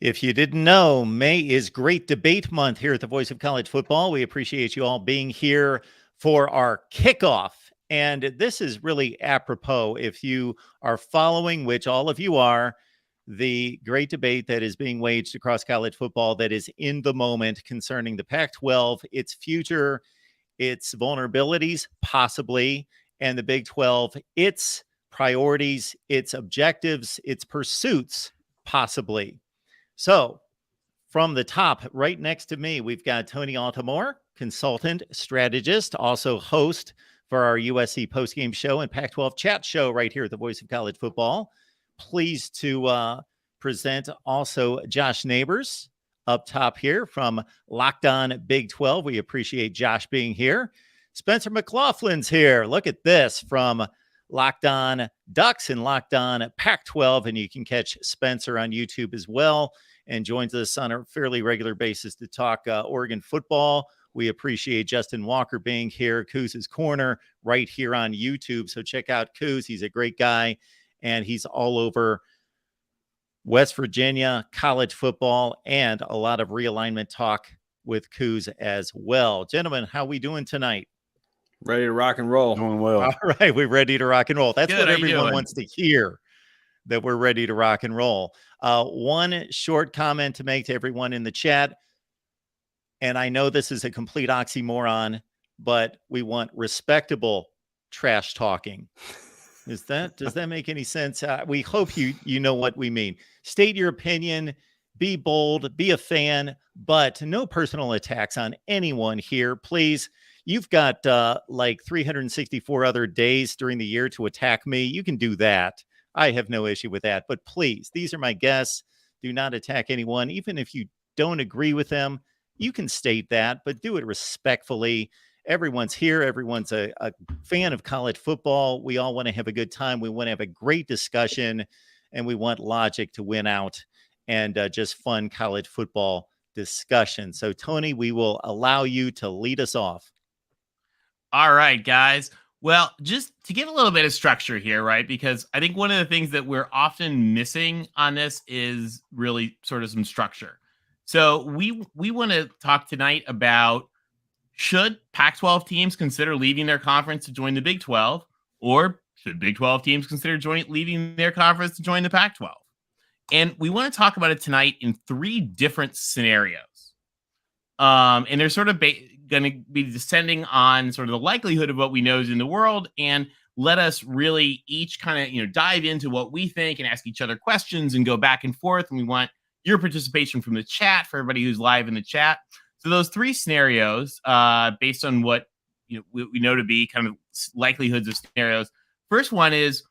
If you didn't know, May is Great Debate Month here at the Voice of College Football. We appreciate you all being here for our kickoff. And this is really apropos if you are following, which all of you are, the great debate that is being waged across college football that is in the moment concerning the Pac-12, its future, its vulnerabilities, possibly, and the Big 12, its priorities, its objectives, its pursuits, possibly. So, from the top, right next to me, we've got Tony Altamore, consultant, strategist, also host for our USC postgame show and Pac-12 chat show right here at the Voice of College Football. Pleased to present also Josh Neighbors up top here from Locked On Big 12. We appreciate Josh being here. Spencer McLaughlin's here. Look at this from Locked On Ducks and Locked On Pac-12, and you can catch Spencer on YouTube as well, and joins us on a fairly regular basis to talk Oregon football. We appreciate Justin Walker being here, Couz's Corner, right here on YouTube. So check out Couz. He's a great guy, and he's all over West Virginia, college football, and a lot of realignment talk with Couz as well. Gentlemen, how we doing tonight? Ready to rock and roll. Doing well. All right, we're ready to rock and roll. That's Good, what everyone wants to hear, that we're ready to rock and roll. One short comment to make to everyone in the chat, and I know this is a complete oxymoron, but we want respectable trash talking. Does that make any sense? We hope you know what we mean. State your opinion, be bold, be a fan, but no personal attacks on anyone here, please. You've got like 364 other days during the year to attack me. You can do that. I have no issue with that. But please, these are my guests. Do not attack anyone. Even if you don't agree with them, you can state that, but do it respectfully. Everyone's here. Everyone's a fan of college football. We all want to have a good time. We want to have a great discussion, and we want logic to win out and just fun college football discussion. So, Tony, we will allow you to lead us off. All right, guys. Well, just to give a little bit of structure here, right? Because I think one of the things that we're often missing on this is really sort of some structure. So we want to talk tonight about, should Pac-12 teams consider leaving their conference to join the Big 12, or should Big 12 teams consider leaving their conference to join the Pac-12? And we want to talk about it tonight in three different scenarios. And they're sort of going to be descending on sort of the likelihood of what we know is in the world, and let us really each kind of, dive into what we think and ask each other questions and go back and forth. And we want your participation from the chat for everybody who's live in the chat. So those three scenarios, based on what we know to be kind of likelihoods of scenarios. First one is,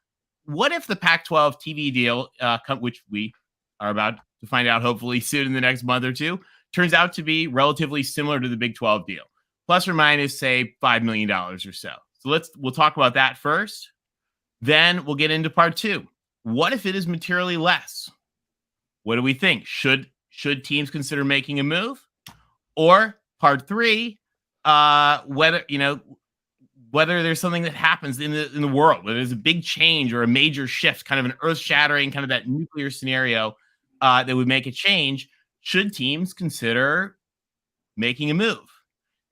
what if the Pac-12 TV deal, which we are about to find out hopefully soon in the next month or two, turns out to be relatively similar to the Big 12 deal, plus or minus, say, $5 million or so. So we'll talk about that first. Then we'll get into part two. What if it is materially less? What do we think? Should teams consider making a move? Or part three, whether there's something that happens in the world, whether there's a big change or a major shift, kind of an earth-shattering, kind of that nuclear scenario that would make a change. Should teams consider making a move?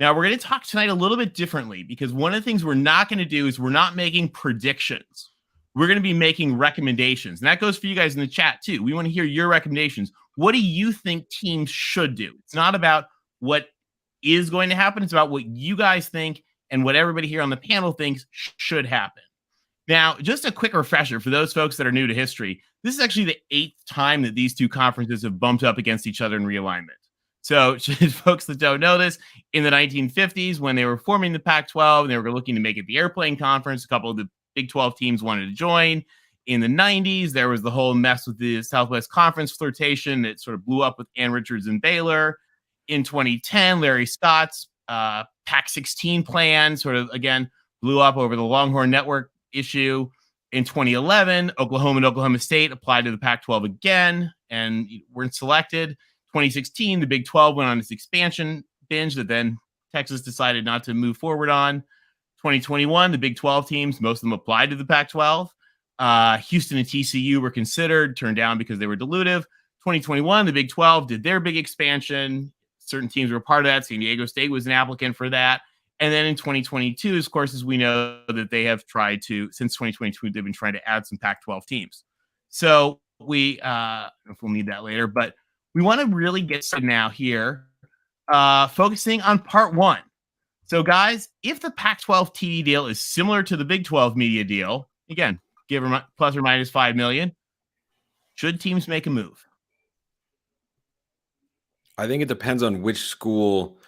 Now, we're going to talk tonight a little bit differently, because one of the things we're not going to do is we're not making predictions. We're going to be making recommendations. And that goes for you guys in the chat, too. We want to hear your recommendations. What do you think teams should do? It's not about what is going to happen. It's about what you guys think and what everybody here on the panel thinks should happen. Now, just a quick refresher for those folks that are new to history. This is actually the 8th time that these two conferences have bumped up against each other in realignment. So, folks that don't know this, in the 1950s, when they were forming the Pac-12, and they were looking to make it the airplane conference, a couple of the Big 12 teams wanted to join. In the 90s, there was the whole mess with the Southwest Conference flirtation that sort of blew up with Ann Richards and Baylor. In 2010, Larry Scott's Pac-16 plan sort of, again, blew up over the Longhorn Network issue. In 2011, Oklahoma and Oklahoma State applied to the Pac-12 again and weren't selected. 2016, the Big 12 went on its expansion binge that then Texas decided not to move forward on. 2021, the Big 12 teams, most of them applied to the Pac-12. Houston and TCU were considered, turned down because they were dilutive. 2021, the Big 12 did their big expansion. Certain teams were part of that. San Diego State was an applicant for that. And then in 2022, of course, as we know that they have tried to, since 2022, they've been trying to add some Pac-12 teams. So we, I don't know if we'll need that later, but we want to really get started now here, focusing on part one. So guys, if the Pac-12 TV deal is similar to the Big 12 media deal, again, give or plus or minus 5 million, should teams make a move? I think it depends on which school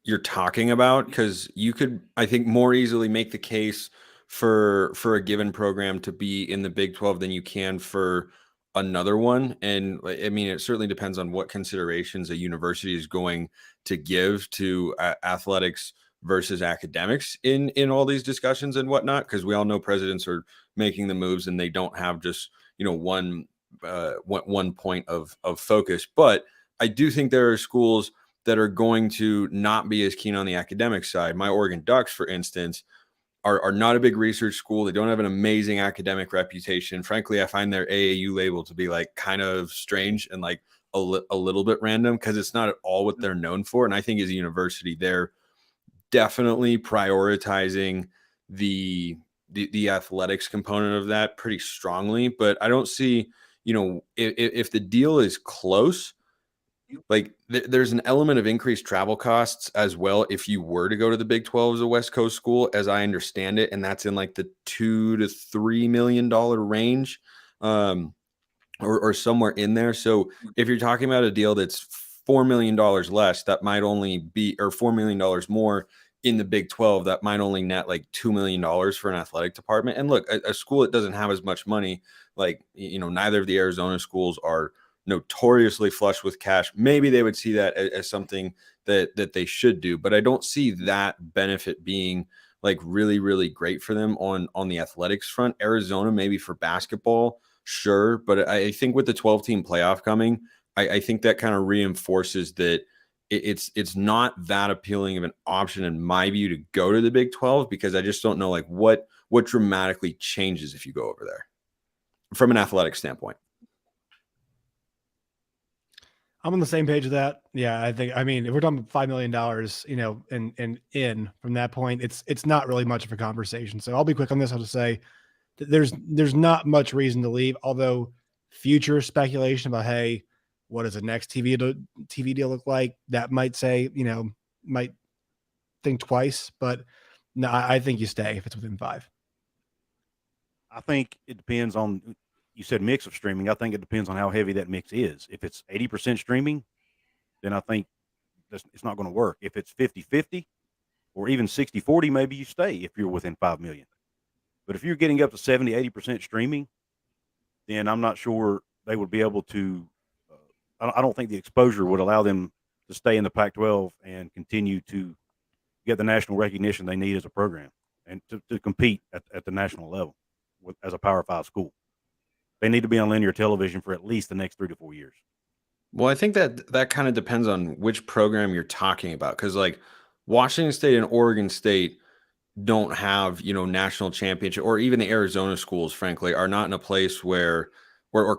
you're talking about, because you could, I think, more easily make the case for a given program to be in the Big 12 than you can for another one. And I mean, it certainly depends on what considerations a university is going to give to athletics versus academics in all these discussions and whatnot, because we all know presidents are making the moves and they don't have just, you know, one point of focus. But I do think there are schools that are going to not be as keen on the academic side. My Oregon Ducks, for instance, are not a big research school. They don't have an amazing academic reputation. Frankly, I find their AAU label to be like kind of strange and like a little bit random, because it's not at all what they're known for. And I think as a university, they're definitely prioritizing the athletics component of that pretty strongly. But I don't see, you know, if the deal is close, like there's an element of increased travel costs as well if you were to go to the Big 12 as a West Coast school, as I understand it, and that's in like the $2 to $3 million range, or somewhere in there. So if you're talking about a deal that's $4 million less, that might only be, or $4 million more in the Big 12, that might only net like $2 million for an athletic department. And look, a school that doesn't have as much money, like, you know, neither of the Arizona schools are notoriously flush with cash. Maybe they would see that as something that they should do, but I don't see that benefit being like really, really great for them on the athletics front. Arizona, maybe for basketball, sure. But I think with the 12-team playoff coming, I think that kind of reinforces that it's not that appealing of an option in my view to go to the Big 12, because I just don't know like what dramatically changes if you go over there from an athletic standpoint. I'm on the same page with that. Yeah, I mean, if we're talking $5 million, you know, and in from that point, it's not really much of a conversation. So I'll be quick on this. I'll just say that there's not much reason to leave, although future speculation about, hey, what does the next TV deal look like? That might say, you know, might think twice, but no, I think you stay if it's within 5. I think it depends on, you said mix of streaming. I think it depends on how heavy that mix is. If it's 80% streaming, then I think it's not going to work. If it's 50-50 or even 60-40, maybe you stay if you're within 5 million. But if you're getting up to 70-80% streaming, then I'm not sure they would be able to. I don't think the exposure would allow them to stay in the Pac-12 and continue to get the national recognition they need as a program and to compete at the national level as a Power 5 school. They need to be on linear television for at least the next 3 to 4 years. Well, I think that kind of depends on which program you're talking about, because like Washington State and Oregon State don't have, you know, national championship, or even the Arizona schools, frankly, are not in a place where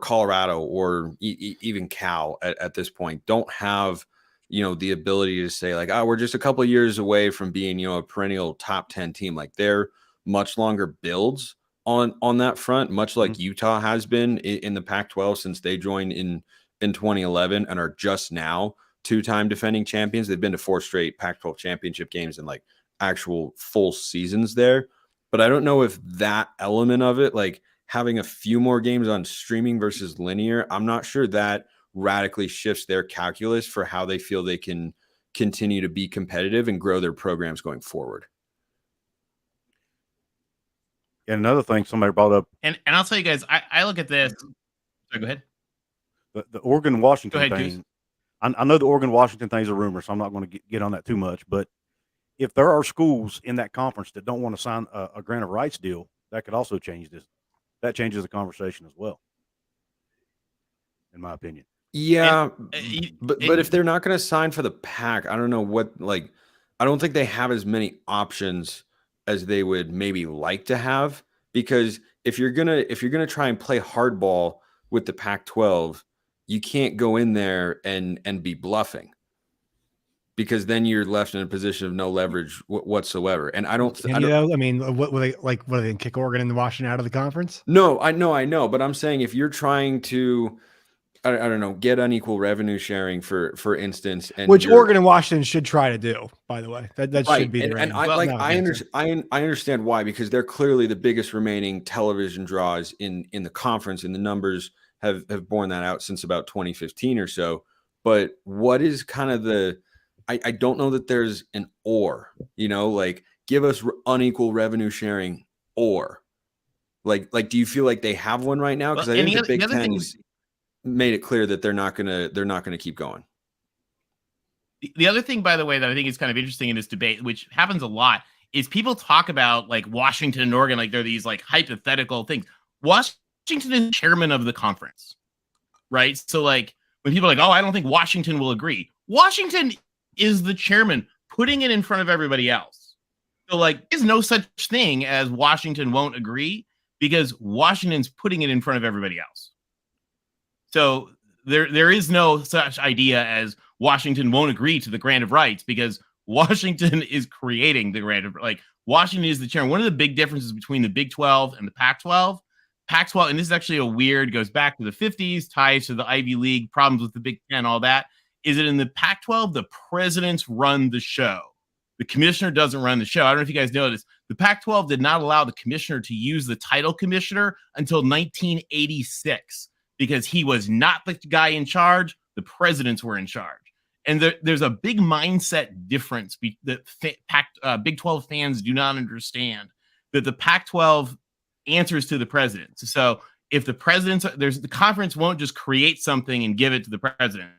Colorado or even Cal at this point don't have, you know, the ability to say like, oh, we're just a couple of years away from being, you know, a perennial top 10 team. Like they're much longer builds on that front, much like Utah has been in the Pac-12 since they joined in 2011 and are just now 2-time defending champions. They've been to 4 straight Pac-12 championship games and like actual full seasons there. But I don't know if that element of it, like having a few more games on streaming versus linear, I'm not sure that radically shifts their calculus for how they feel they can continue to be competitive and grow their programs going forward. And another thing somebody brought up, and I'll tell you guys, I look at this. Sorry, go ahead. The Oregon-Washington Go ahead, thing. Goose. I know the Oregon-Washington thing is a rumor, so I'm not going to get on that too much. But if there are schools in that conference that don't want to sign a grant of rights deal, that could also change this. That changes the conversation as well, in my opinion. Yeah, but if they're not going to sign for the Pac, I don't know what, like, I don't think they have as many options as they would maybe like to have, because if you're gonna try and play hardball with the Pac-12, you can't go in there and be bluffing, because then you're left in a position of no leverage whatsoever. And I don't. Can you though? I mean, what were they like? What are they kick Oregon and Washington out of the conference? No, I know, but I'm saying if you're trying to, I don't know, get unequal revenue sharing, for instance, and Which Oregon and Washington should try to do, by the way. That right, should be the and range. I understand why, because they're clearly the biggest remaining television draws in the conference, and the numbers have borne that out since about 2015 or so. But what is kind of the, I don't know that there's an or, like give us unequal revenue sharing, or like do you feel like they have one right now? Because I think the Big Ten's made it clear that they're not gonna keep going. The other thing, by the way, that I think is kind of interesting in this debate, which happens a lot, is people talk about like Washington and Oregon like they're these like hypothetical things. Washington is chairman of the conference, right? So like when people are like, oh, I don't think Washington will agree. Washington is the chairman, putting it in front of everybody else. So like there's no such thing as Washington won't agree, because Washington's putting it in front of everybody else. So there is no such idea as Washington won't agree to the grant of rights, because Washington is creating the grant of, like, Washington is the chairman. One of the big differences between the Big 12 and the Pac-12, and this is actually goes back to the 50s, ties to the Ivy League, problems with the Big 10, all that, is that in the Pac-12, the presidents run the show. The commissioner doesn't run the show. I don't know if you guys know this. The Pac-12 did not allow the commissioner to use the title commissioner until 1986, because he was not the guy in charge. The presidents were in charge. And there's a big mindset difference that Big 12 fans do not understand, that the Pac-12 answers to the presidents. So if the presidents, the conference won't just create something and give it to the president.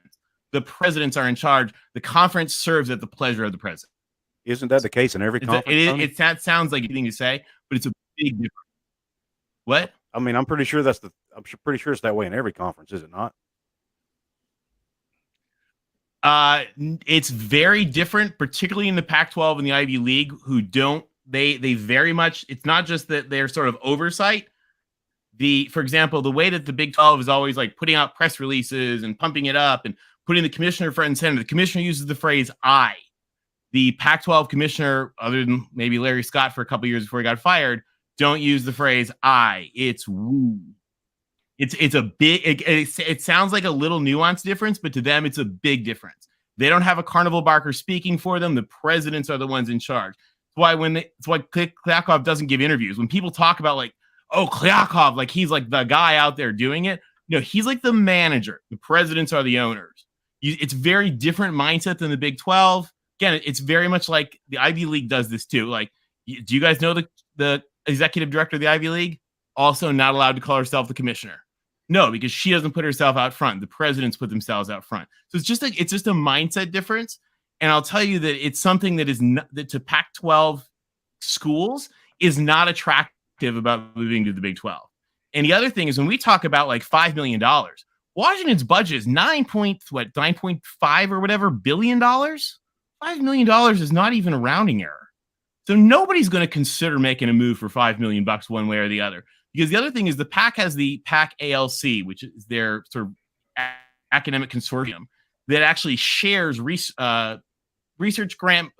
The presidents are in charge. The conference serves at the pleasure of the president. Isn't that the case in every conference? It sounds like anything to say, but it's a big difference. What? I mean, I'm pretty sure pretty sure it's that way in every conference, is it not? It's very different, particularly in the Pac-12 and the Ivy League, who don't, they very much, it's not just that they're sort of oversight. For example, the way that the Big 12 is always like putting out press releases and pumping it up and putting the commissioner front and center. The commissioner uses the phrase "I." The Pac-12 commissioner, other than maybe Larry Scott for a couple years before he got fired, don't use the phrase "I." It's "we." It's a big. It sounds like a little nuanced difference, but to them, it's a big difference. They don't have a carnival barker speaking for them. The presidents are the ones in charge. That's why Kliakov doesn't give interviews. When people talk about like, oh, Kliakov, like he's like the guy out there doing it. No, he's like the manager. The presidents are the owners. It's very different mindset than the Big 12. Again, it's very much like the Ivy League does this too. Like, do you guys know the executive director of the Ivy League? Also not allowed to call herself the commissioner. No, because she doesn't put herself out front. The presidents put themselves out front. So it's just a mindset difference. And I'll tell you that it's something that is not, that to Pac-12 schools is not attractive about moving to the Big 12. And the other thing is when we talk about like $5 million, Washington's budget is 9.5 or whatever billion dollars. $5 million is not even a rounding error. So nobody's going to consider making a move for $5 million one way or the other. Because the other thing is the PAC has the PAC ALC, which is their sort of academic consortium that actually shares research grant,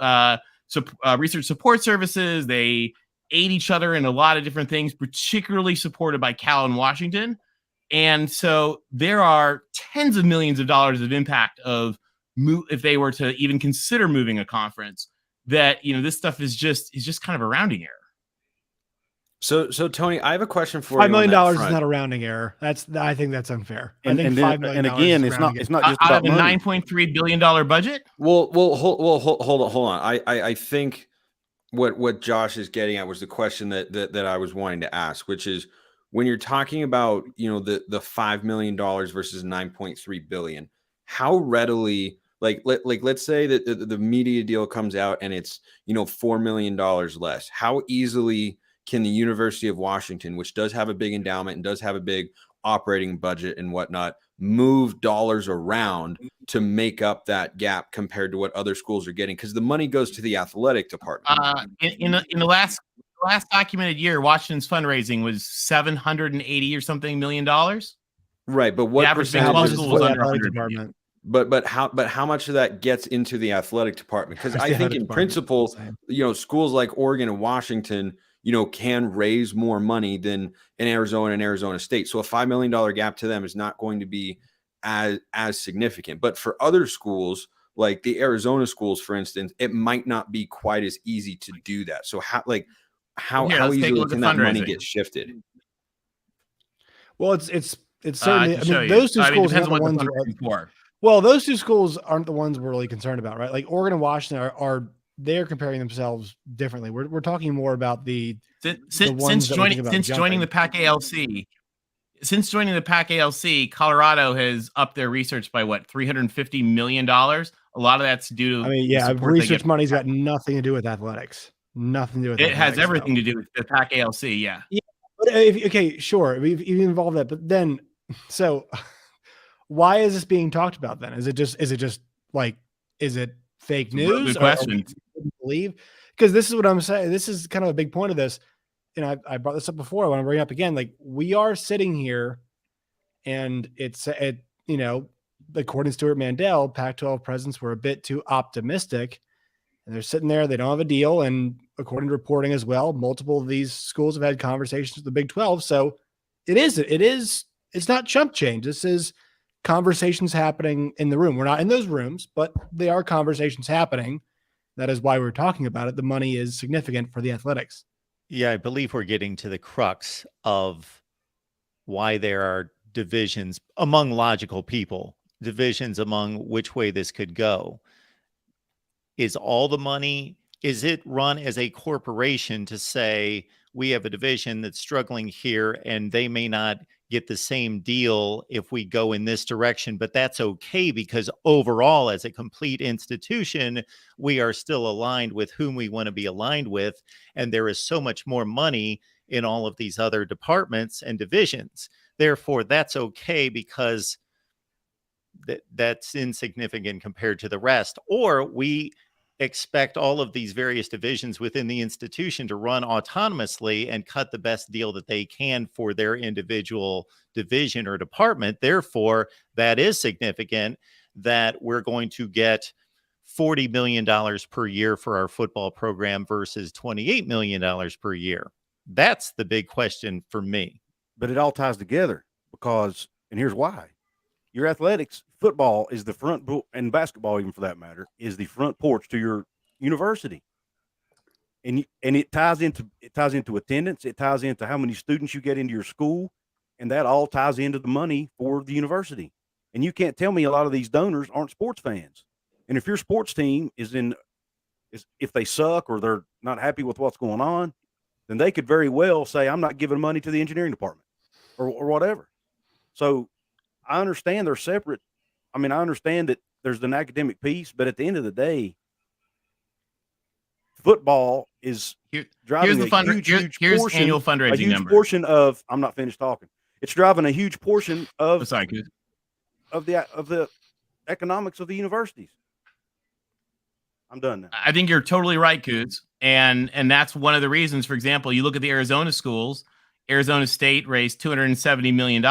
research support services. They aid each other in a lot of different things, particularly supported by Cal and Washington. And so there are tens of millions of dollars of impact of if they were to even consider moving a conference, that, this stuff is just kind of a rounding error. So Tony, I have a question for $5 you. $5 million is not a rounding error. I think that's unfair. And, I think $5 million. And again, it's not just about out of a money. $9.3 billion budget. Well, hold on. I think what Josh is getting at was the question that I was wanting to ask, which is when you're talking about the $5 million versus $9.3 billion, how readily, let's say that the media deal comes out and it's $4 million less, how easily can the University of Washington, which does have a big endowment and does have a big operating budget and whatnot, move dollars around to make up that gap compared to what other schools are getting? Because the money goes to the athletic department. In the last documented year, Washington's fundraising was $780 or something $million. Right, but The what average Big How 12 much percentage? is school for was the under athletic 100 million. department? But how much of that gets into the athletic department? Because That's I the think athletic in department. principle, Same. schools like Oregon and Washington, can raise more money than in Arizona and Arizona State. So a $5 million gap to them is not going to be as significant. But for other schools, like the Arizona schools, for instance, it might not be quite as easy to do that. So how Here, how let's take a easily look can at that money fundraising. get shifted? Well, it's I certainly. can I show mean, you. those two I mean, schools are depends not on the what ones. the fundraising for. Well, those two schools aren't the ones we're really concerned about, right? Like Oregon and Washington are they're comparing themselves differently. We're talking more about the ones Since that we think about joining the jumping. PAC ALC. Since joining the PAC ALC, Colorado has upped their research by what, $350 million. A lot of that's due to I mean, the yeah, support they research get. money's got nothing to do with athletics. Nothing to do with It athletics. has everything to do with the PAC ALC. Yeah. Yeah, but okay, sure, we've involved that, but then so why is this being talked about then? Is it just like, is it fake It's a real news? good Or question. believe? Because this is what I'm saying. This is kind of a big point of this. And I brought this up before. I want to bring it up again. Like, we are sitting here and according to Stuart Mandel, Pac-12 presidents were a bit too optimistic, and they're sitting there. They don't have a deal. And according to reporting as well, multiple of these schools have had conversations with the Big 12. So it's not chump change. This is conversations happening in the room. We're not in those rooms, but they are conversations happening. That is why we're talking about it. The money is significant for the athletics. Yeah, I believe we're getting to the crux of why there are divisions among logical people, divisions among which way this could go. Is all the money, is it run as a corporation to say, we have a division that's struggling here and they may not get the same deal if we go in this direction, but that's okay because overall, as a complete institution, we are still aligned with whom we want to be aligned with. And there is so much more money in all of these other departments and divisions. Therefore, that's okay because that's insignificant compared to the rest. Or we expect all of these various divisions within the institution to run autonomously and cut the best deal that they can for their individual division or department. Therefore, that is significant that we're going to get $40 million per year for our football program versus $28 million per year. That's the big question for me. But it all ties together because, and here's why. Your athletics, football is the front, and basketball, even for that matter, is the front porch to your university, and it ties into attendance. It ties into how many students you get into your school, and that all ties into the money for the university. And you can't tell me a lot of these donors aren't sports fans. And if your sports team if they suck or they're not happy with what's going on, then they could very well say, "I'm not giving money to the engineering department," or whatever. So I understand they're separate. I mean, I understand that there's an academic piece, but at the end of the day, football is driving Here's the huge portion, annual fundraising a huge number. portion of. I'm not finished talking. It's driving a huge portion of of the economics of the universities. I'm done now. I think you're totally right, Coots. And that's one of the reasons. For example, you look at the Arizona schools. Arizona State raised $270 million.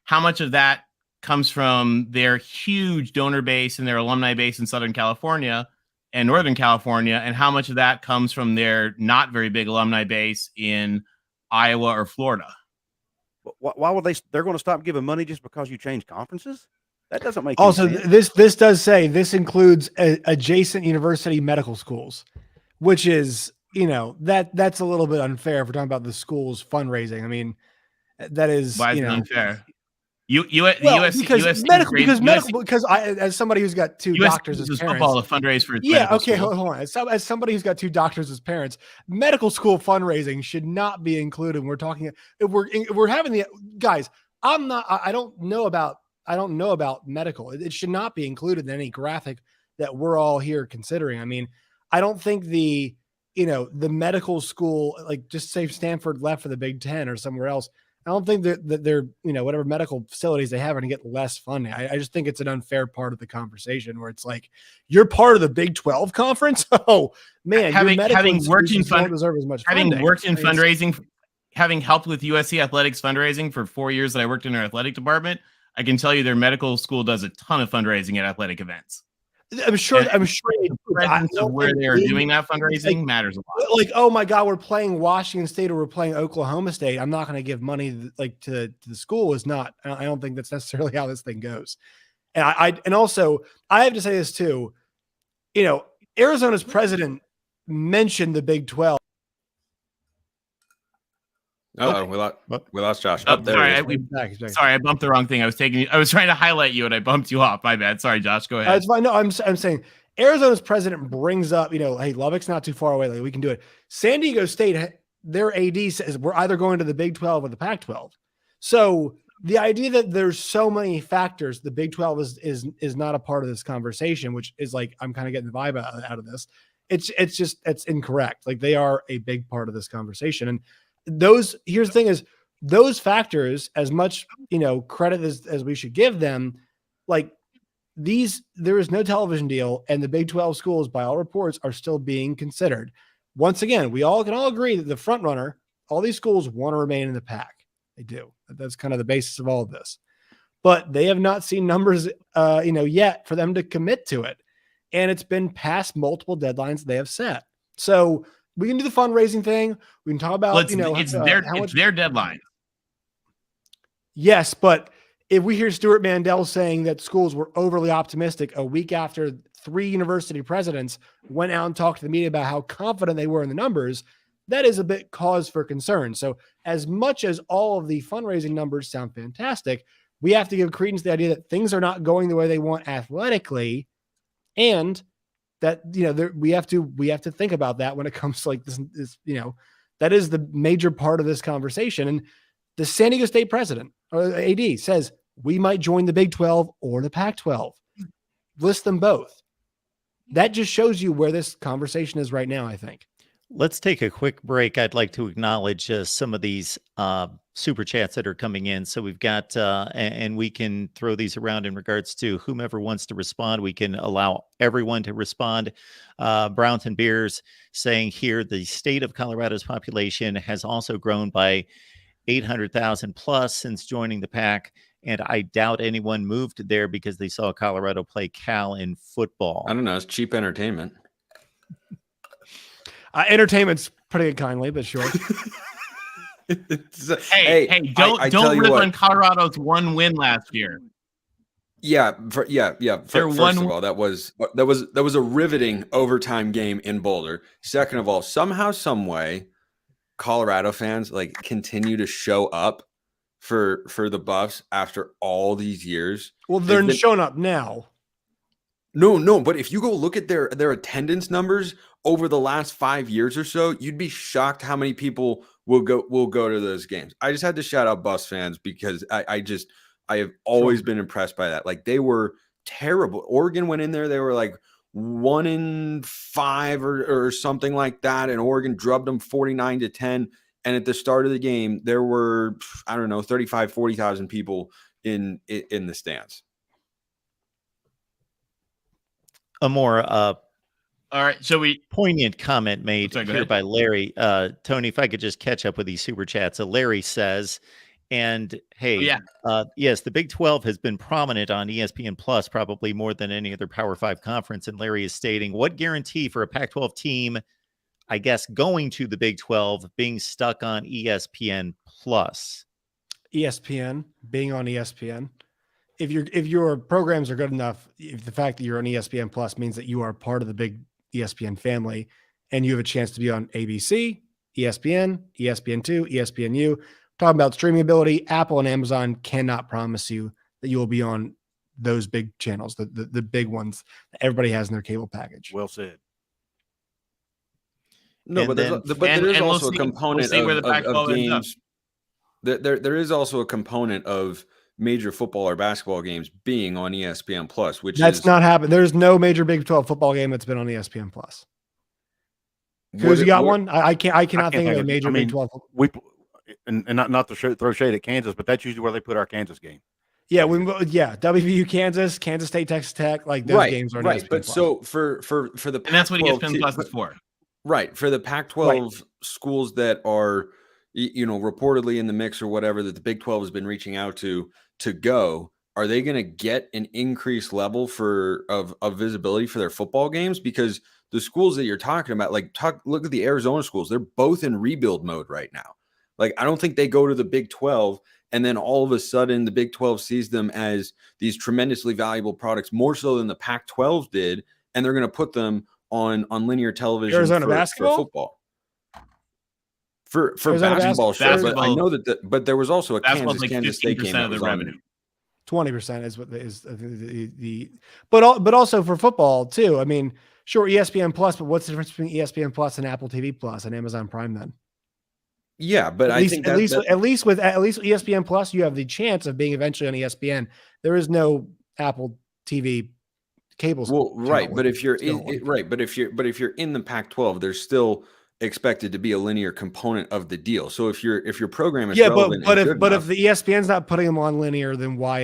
How much of that comes from their huge donor base and their alumni base in Southern California and Northern California? And how much of that comes from their not very big alumni base in Iowa or Florida? Why would they're going to stop giving money just because you change conferences? That doesn't make also any sense. this does say this includes adjacent university medical schools, which is, that's a little bit unfair if we're talking about the school's fundraising. I mean, that is, why is it unfair? Because I, as somebody who's got two doctors as parents, football to fundraise for hold on. As somebody who's got two doctors as parents, medical school fundraising should not be included. When we're talking, if we're having the guys, I don't know about medical. It should not be included in any graphic that we're all here considering. I mean, I don't think the medical school, like just say Stanford left for the Big Ten or somewhere else, I don't think that they're, whatever medical facilities they have are going to get less funding. I just think it's an unfair part of the conversation where it's like, you're part of the Big 12 conference. Oh man, having worked in don't deserve as much funding. fundraising, having helped with USC athletics fundraising for 4 years that I worked in our athletic department, I can tell you their medical school does a ton of fundraising at athletic events. I'm sure. And I'm sure they the do, but I presence don't of where think they are they- doing that like, fundraising matters a lot. like, oh my God, we're playing Washington State or we're playing Oklahoma State. I'm not going to give money like to the school. Is not. I don't think that's necessarily how this thing goes. And also I have to say this too. You know, Arizona's president mentioned the Big 12. Oh, we lost Josh. Oh, Oh, there sorry, he is. He's back. Sorry, I bumped the wrong thing. I was trying to highlight you and I bumped you off. My bad. Sorry, Josh. Go ahead. It's fine. No, I'm saying Arizona's president brings up, hey, Lubbock's not too far away. Like, we can do it. San Diego State, their AD says we're either going to the Big 12 or the Pac-12. So the idea that there's so many factors, the Big 12 is not a part of this conversation, which is like, I'm kind of getting the vibe out of this. It's incorrect. Like, they are a big part of this conversation. And here's the thing is, those factors, as much, credit as we should give them, like, there is no television deal, and the Big 12 schools, by all reports, are still being considered. Once again, we all can agree that the front runner, all these schools want to remain in the pack. They do. That's kind of the basis of all of this. But they have not seen numbers, yet for them to commit to it. And it's been past multiple deadlines they have set. So we can do the fundraising thing. We can talk about, it's their deadline. Yes, but if we hear Stuart Mandel saying that schools were overly optimistic a week after 3 university presidents went out and talked to the media about how confident they were in the numbers, that is a bit cause for concern. So as much as all of the fundraising numbers sound fantastic, we have to give credence to the idea that things are not going the way they want athletically, and that, we have to think about that when it comes to like this, that is the major part of this conversation. And the San Diego State president or AD says we might join the Big 12 or the Pac-12. List them both. That just shows you where this conversation is right now, I think. Let's take a quick break. I'd like to acknowledge some of these super chats that are coming in. So we've got, and we can throw these around in regards to whomever wants to respond. We can allow everyone to respond. Brownton Beers saying here, the state of Colorado's population has also grown by 800,000 plus since joining the pack. And I doubt anyone moved there because they saw Colorado play Cal in football. I don't know. It's cheap entertainment. Entertainment's putting it kindly, but sure. Hey, don't rip on Colorado's 1 win last year. Yeah. First of all, that was a riveting overtime game in Boulder. Second of all, somehow, some way, Colorado fans like continue to show up for the Buffs after all these years. Well, they're showing up now. No, but if you go look at their attendance numbers over the last 5 years or so, you'd be shocked how many people will go to those games. I just had to shout out Buffs fans because I have always been impressed by that. Like, they were terrible. Oregon went in there, they were like 1-5 or something like that, and Oregon drubbed them 49-10. And at the start of the game, there were, I don't know, 40,000 people in the stands. A more all right, so poignant comment made here by Larry. Tony, if I could just catch up with these super chats. So Larry says, and hey, yes, the Big 12 has been prominent on ESPN Plus probably more than any other Power 5 conference. And Larry is stating, what guarantee for a Pac-12 team, I guess, going to the Big 12 being stuck on ESPN Plus? ESPN, being on ESPN. If your programs are good enough, if the fact that you're on ESPN Plus means that you are part of the big ESPN family and you have a chance to be on ABC, ESPN, ESPN2, ESPNU, talking about streaming ability, Apple and Amazon cannot promise you that you will be on those big channels, the big ones that everybody has in their cable package. Well said. No, but there is also a component of games. There is also a component of major football or basketball games being on ESPN Plus, which that's not happened. There's no major Big 12 football game that's been on ESPN Plus. Who's you got one? I cannot think of a major Big 12. And not to throw shade at Kansas, but that's usually where they put our Kansas game. Yeah, WVU Kansas State, Texas Tech, like those games are on ESPN But Plus. so for the and that's what ESPN Plus is for. Right, for the Pac-12 schools that are reportedly in the mix or whatever that the Big 12 has been reaching out to go, are they going to get an increased level of visibility for their football games? Because the schools that you're talking about, look at the Arizona schools. They're both in rebuild mode right now. Like, I don't think they go to the Big 12 and then all of a sudden the Big 12 sees them as these tremendously valuable products, more so than the Pac-12 did, and they're going to put them on linear television Arizona for basketball? football. For Arizona basketball, sure, but I basketball- know but there was also a Basketball's Kansas State game 15% that of the was on. revenue. 20% is what is but also for football too. I mean, sure, ESPN Plus, but what's the difference between ESPN Plus and Apple TV Plus and Amazon Prime then? Yeah, but At I least, think at least with ESPN Plus, you have the chance of being eventually on ESPN. There is no Apple TV cable. well, right, but if you're still. but if you're in the Pac-12, there's still expected to be a linear component of the deal. So if your program is relevant, but and if good but enough, if the ESPN's not putting them on linear, then why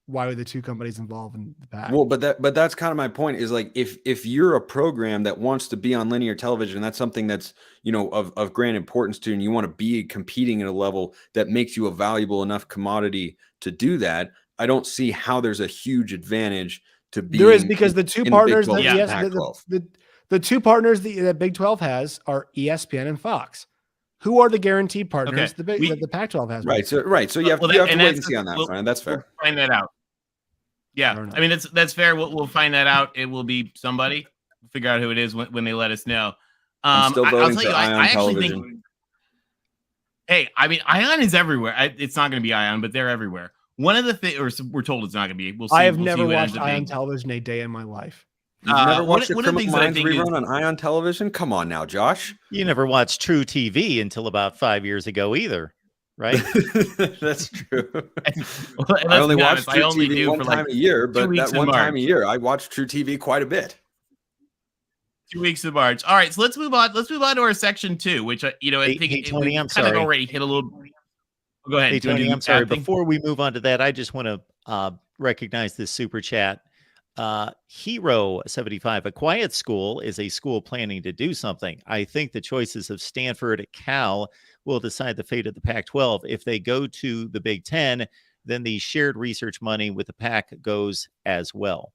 would the two companies involved in the pack? well, but that's kind of my point, is like, if you're a program that wants to be on linear television, and that's something that's of great importance to you, and you want to be competing at a level that makes you a valuable enough commodity to do that, I don't see how there's a huge advantage to be. There is, because the two partners that Pac-12. the two partners that Big 12 has are ESPN and Fox. Who are the guaranteed partners that the Pac-12 has? Right. So you have to wait and see on that front. That's fair. We'll find that out. Yeah, I mean, that's fair. We'll find that out. It will be somebody. We'll figure out who it is when they let us know. I'm still voting for Ion I actually Television. think. Hey, I mean, Ion is everywhere. It's not going to be Ion, but they're everywhere. One of the things, or we're told it's not going to be. We'll see. I have we'll never see watched Ion Television a day in my life. You've never watched the one of the Criminal things that I Minds think rerun on Ion Television? Come on now, Josh. You never watched True TV until about 5 years ago either, right? That's true. Well, I only watch I True only TV do one for time like a year, 2 but weeks that in one time a March. year, I watch True TV quite a bit. 2 weeks of March. All right, so let's move on. Let's move on to our section 2, which I think Tony, I'm kind sorry. of already hit a little. Go ahead. Hey, Do you wanna Tony, do I'm sorry. that thing? Before we move on to that, I just want to recognize this super chat. Hero 75, a quiet school is a school planning to do something. I think the choices of Stanford, Cal will decide the fate of the Pac-12. If they go to the Big Ten, then the shared research money with the Pac goes as well.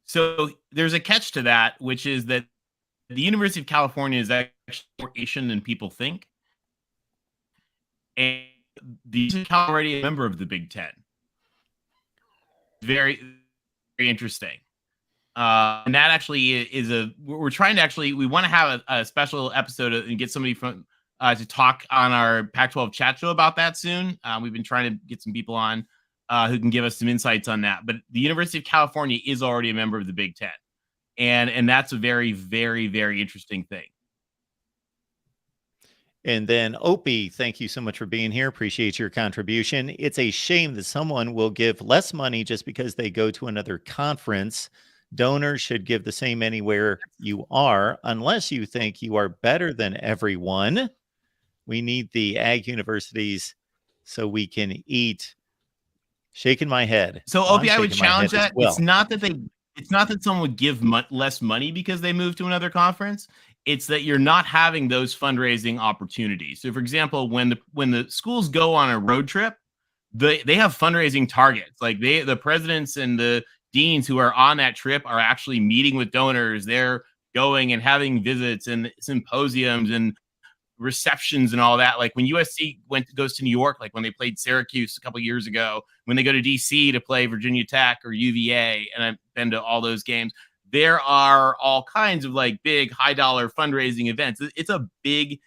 So there's a catch to that, which is that the University of California is actually more Asian than people think. And the University of California is already a member of the Big Ten. Very, very interesting. And that actually is we're trying to we want to have a special episode and get somebody from to talk on our Pac-12 chat show about that soon. We've been trying to get some people on who can give us some insights on that. But the University of California is already a member of the Big Ten. And that's a very, very, very interesting thing. And then Opie, thank you so much for being here. Appreciate your contribution. It's a shame that someone will give less money just because they go to another conference. Donors should give the same anywhere you are, unless you think you are better than everyone. We need the ag universities so we can eat. Shaking my head. So I'm Opie, I would shaking my challenge head as that. well. It's not that someone would give less money because they move to another conference. It's that you're not having those fundraising opportunities. So, for example, when the schools go on a road trip, they have fundraising targets. Like the presidents and the deans who are on that trip are actually meeting with donors. They're going and having visits and symposiums and receptions and all that. Like when USC goes to New York, like when they played Syracuse a couple of years ago, when they go to DC to play Virginia Tech or UVA, and I've been to all those games, there are all kinds of like big high dollar fundraising events. It's a big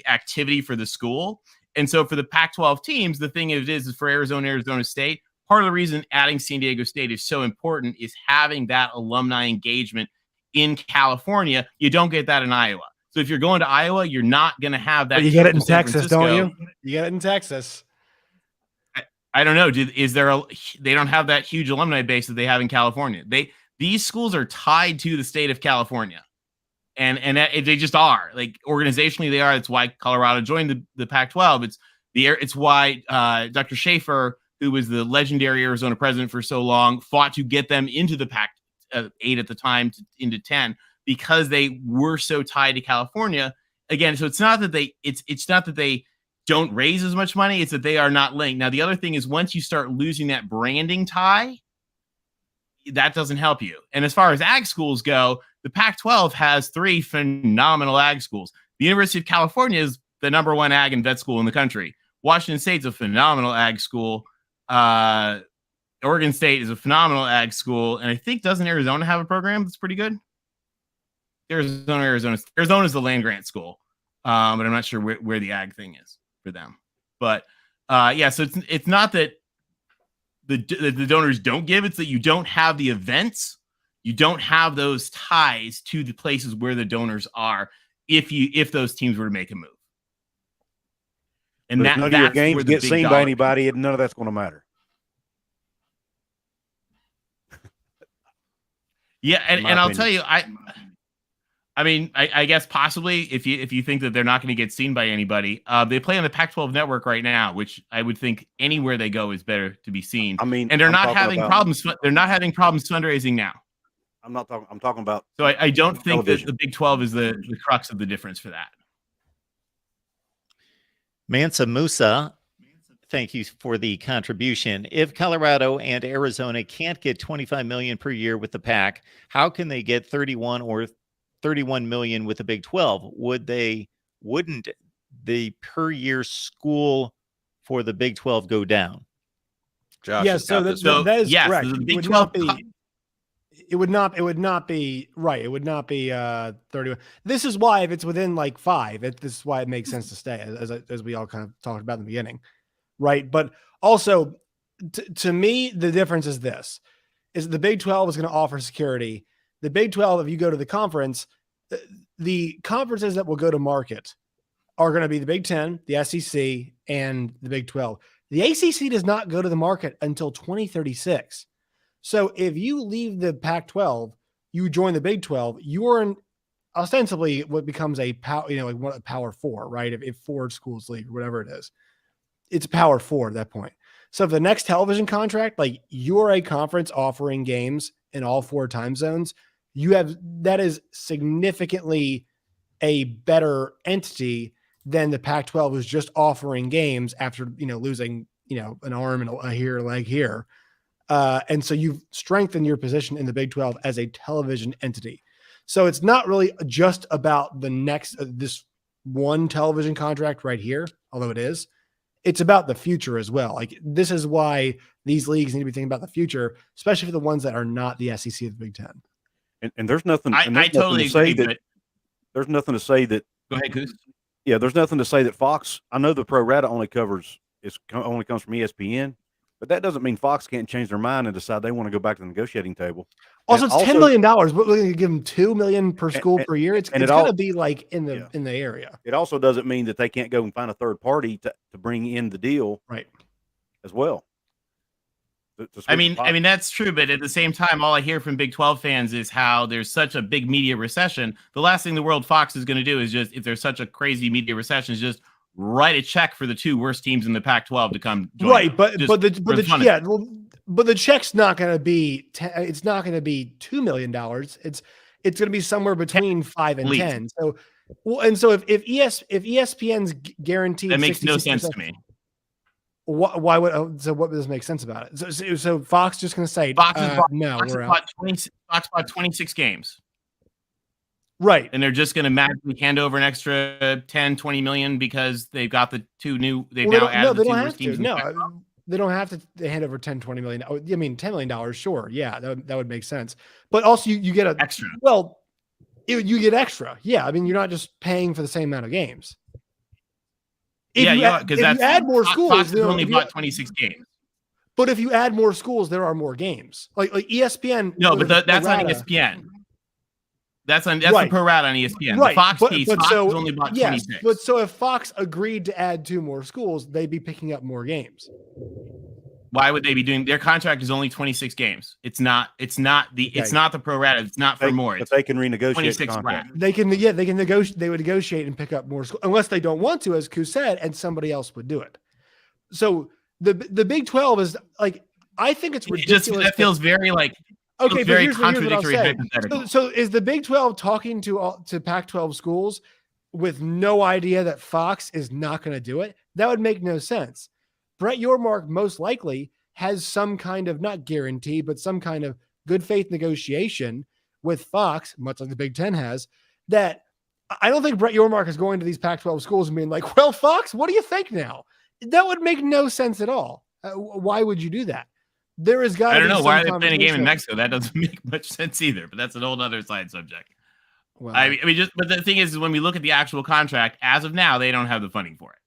activity for the school. And so for the Pac-12 teams, the thing is for Arizona State, part of the reason adding San Diego State is so important is having that alumni engagement in California. You don't get that in Iowa. So if you're going to Iowa, you're not going to have that. But you get it in Texas, don't you? You get it in Texas. I don't know. They don't have that huge alumni base that they have in California. These schools are tied to the state of California, and they just are. Like organizationally, they are. It's why Colorado joined the Pac-12. It's why Dr. Schaefer, who was the legendary Arizona president for so long, fought to get them into the Pac-8 at the time into 10. Because they were so tied to California, again, so it's not that they don't raise as much money, it's that they are not linked. Now, the other thing is once you start losing that branding tie, that doesn't help you. And as far as ag schools go, the Pac-12 has 3 phenomenal ag schools. The University of California is the #1 ag and vet school in the country. Washington State's a phenomenal ag school. Oregon State is a phenomenal ag school. And I think, doesn't Arizona have a program that's pretty good? Arizona's the land grant school. But I'm not sure where the ag thing is for them. But yeah, so it's not that the donors don't give, it's that you don't have the events, you don't have those ties to the places where the donors are if those teams were to make a move. And But if none of your games get seen by anybody, none of that's going to matter. Yeah, and I'll tell you, I mean, I guess possibly if you think that they're not going to get seen by anybody, they play on the Pac-12 network right now, which I would think anywhere they go is better to be seen. I mean, and they're not having problems. They're not having problems fundraising now. I'm talking about. So I don't think that the Big 12 is the crux of the difference for that. Mansa Musa, thank you for the contribution. If Colorado and Arizona can't get $25 million per year with the Pac, how can they get 31 or 31 million with the Big 12? Wouldn't the per year school for the Big 12 go down? Josh, Yeah, so that is yes, correct. the Big 12 it would not be right. It would not be 31. This is why, if it's within like 5, this is why it makes sense to stay, as we all kind of talked about in the beginning, right? But also, to me, the difference is this: is the Big 12 is going to offer security. The Big 12, if you go to the conference, the conferences that will go to market are going to be the Big 10, the SEC, and the Big 12. The ACC does not go to the market until 2036. So if you leave the Pac-12, you join the Big 12, you're in ostensibly what becomes a Power 4, right? If 4 schools leave or whatever it is, it's Power 4 at that point. So if the next television contract, like you're a conference offering games in all 4 time zones, that is significantly a better entity than the Pac-12 was just offering games after, losing, an arm and a leg here. And so you've strengthened your position in the Big 12 as a television entity. So it's not really just about the next, this one television contract right here, although it is. It's about the future as well. Like, this is why these leagues need to be thinking about the future, especially for the ones that are not the SEC of the Big 10. And there's nothing. I totally agree. There's nothing to say that. Go ahead, Goose. Yeah, there's nothing to say that Fox. I know the pro rata only comes from ESPN, but that doesn't mean Fox can't change their mind and decide they want to go back to the negotiating table. Also, it's $10 million. What, we're going to give them $2 million per school per year. It's going to be like in the area. It also doesn't mean that they can't go and find a third party to bring in the deal, right? As well. I mean, that's true, but at the same time, all I hear from Big 12 fans is how there's such a big media recession. The last thing the world Fox is going to do is just, if there's such a crazy media recession, is just write a check for the 2 worst teams in the Pac-12 to come join. Right, but the check's not going to be it's not going to be $2 million. It's going to be somewhere between 5 and 10. So, if ESPN's guaranteed, that makes no sense to me. Why would what does make sense about it? So Fox just going to say Fox we're out. Fox bought 26 games. Right. And they're just going to magically hand over an extra 10, 20 million because they've got the 2 new, they've now added the 2 worst teams. They don't have to hand over 10, 20 million. I mean, $10 million, sure. Yeah, that would make sense. But also you get extra. Well, you get extra. Yeah. I mean, you're not just paying for the same amount of games. If you add more schools, Fox has only bought 26 games. But if you add more schools, there are more games. Like ESPN. No, but that's on ESPN. That's right. the pro rata on ESPN. Right. The Fox piece, Fox has only bought 26. But so if Fox agreed to add 2 more schools, they'd be picking up more games. Why would they be doing? Their contract is only 26 games. It's not the pro rata. It's not for more. But they can renegotiate 26 the contract. They can negotiate. They would negotiate and pick up more schools unless they don't want to, as Koo said, and somebody else would do it. So the Big 12 is like, I think it's ridiculous. That feels very like. Okay, very here's contradictory. what I'll say. So is the Big 12 talking to Pac-12 schools with no idea that Fox is not going to do it, that would make no sense. Brett Yormark most likely has some kind of, not guarantee, but some kind of good faith negotiation with Fox, much like the Big Ten has, that I don't think Brett Yormark is going to these Pac-12 schools and being like, well, Fox, what do you think now? That would make no sense at all. Why would you do that? There is got to be. I don't know. Why are they playing a game in conversation. Mexico? That doesn't make much sense either, but that's an whole other side subject. Well, I mean, just, but the thing is, when we look at the actual contract, as of now, they don't have the funding for it.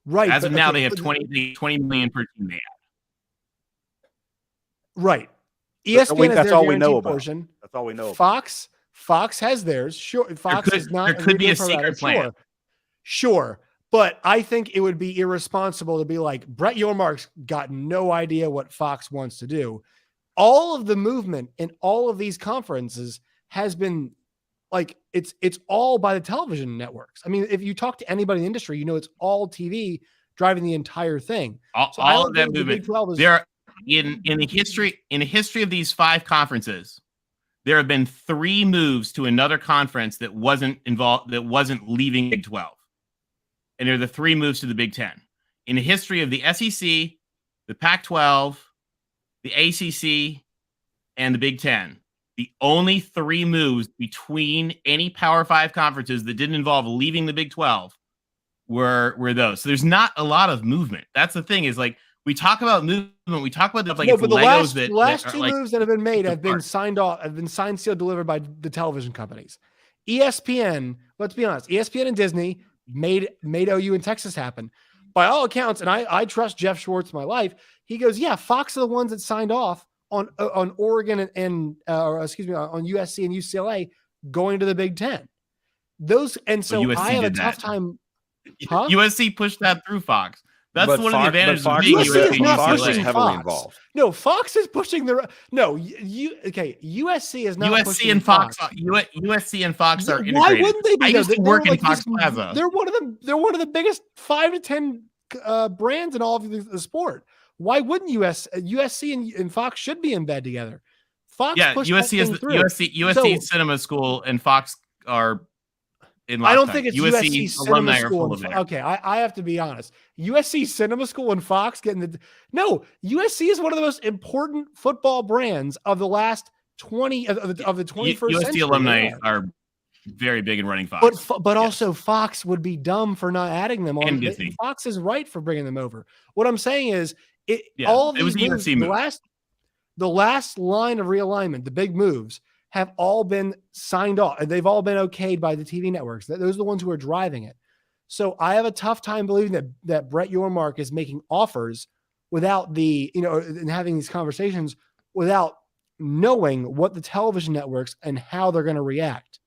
Right. As of now, they have 20 million per team they have. Right. ESPN has that's their all we know guaranteed about. portion. That's all we know. Fox has theirs. Sure. Fox is not. There could be a provider. secret plan. Sure. But I think it would be irresponsible to be like, Brett Yormark's got no idea what Fox wants to do. All of the movement in all of these conferences has been like, it's all by the television networks. I mean, if you talk to anybody in the industry, you know, it's all TV driving the entire thing. All of that movement. There in the history of these 5 conferences, there have been 3 moves to another conference that wasn't involved, that wasn't leaving Big 12. And they're the 3 moves to the Big 10. In the history of the SEC, the Pac-12, the ACC, and the Big 10, the only 3 moves between any Power 5 conferences that didn't involve leaving the Big 12 were those. So there's not a lot of movement. That's the thing, is like, we talk about movement, we talk about stuff like no, it's but the Legos last that 2 like, moves that have been made have been signed off, have been signed, sealed, delivered by the television companies. ESPN, let's be honest, ESPN and Disney made OU in Texas happen. By all accounts, and I trust Jeff Schwartz my life, he goes, yeah, Fox are the ones that signed off on Oregon and on USC and UCLA going to the Big Ten. Those, and so USC I have a did tough that. time. Huh? USC pushed that through Fox. That's But one of the advantages of Fox, being USC USC is not Fox is pushing heavily Fox. involved. No, Fox is pushing the. No, USC is not. USC and Fox. USC and Fox are integrated. Why wouldn't they be? I used to They're work in like Fox this- Plaza. They're one of the biggest 5 to 10 brands in all of the sport. Why wouldn't USC and Fox should be in bed together? Fox, Yeah, pushed USC that is thing through. USC So- Cinema School and Fox are in. I don't lockstep. think it's USC USC alumni Cinema are full School. of it. Okay, I have to be honest. USC Cinema School and Fox getting the no. USC is one of the most important football brands of the last 20 of the 21st USC century. alumni Yeah. are very big in running Fox. But also Fox would be dumb for not adding them on. And Disney. Fox is right for bringing them over. What I'm saying is, Yeah, all of it was these a moves, USC move. the last line of realignment, the big moves, have all been signed off, and they've all been okayed by the TV networks. Those are the ones who are driving it. So I have a tough time believing that Brett Yormark is making offers without and having these conversations without knowing what the television networks and how they're going to react.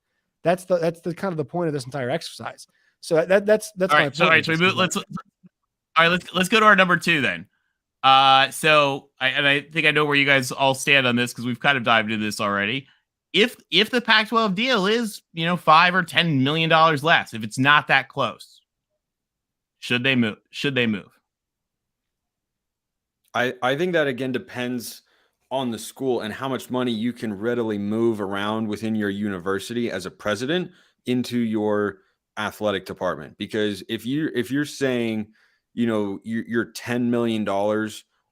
That's the kind of the point of this entire exercise. So that's All my right. So, all point. right. So let's go to our number 2 then. So I think I know where you guys all stand on this because we've kind of dived into this already. If the Pac-12 deal is, $5 or $10 million less, if it's not that close, should they move? I think that again depends on the school and how much money you can readily move around within your university as a president into your athletic department. Because if you're saying, you're $10 million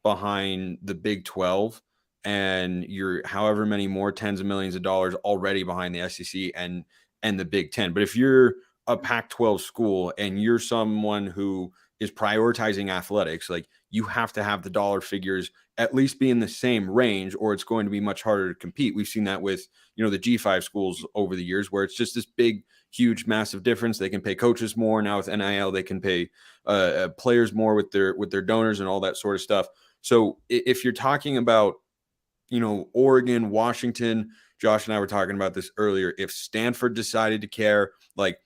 behind the Big 12 and you're however many more tens of millions of dollars already behind the SEC and the Big 10. But if you're a Pac-12 school and you're someone who is prioritizing athletics, like, you have to have the dollar figures at least be in the same range, or it's going to be much harder to compete. We've seen that with, the G5 schools over the years, where it's just this big, huge, massive difference. They can pay coaches more. Now with NIL, they can pay players more with their donors and all that sort of stuff. So if you're talking about, Oregon, Washington, Josh and I were talking about this earlier. If Stanford decided to care, like,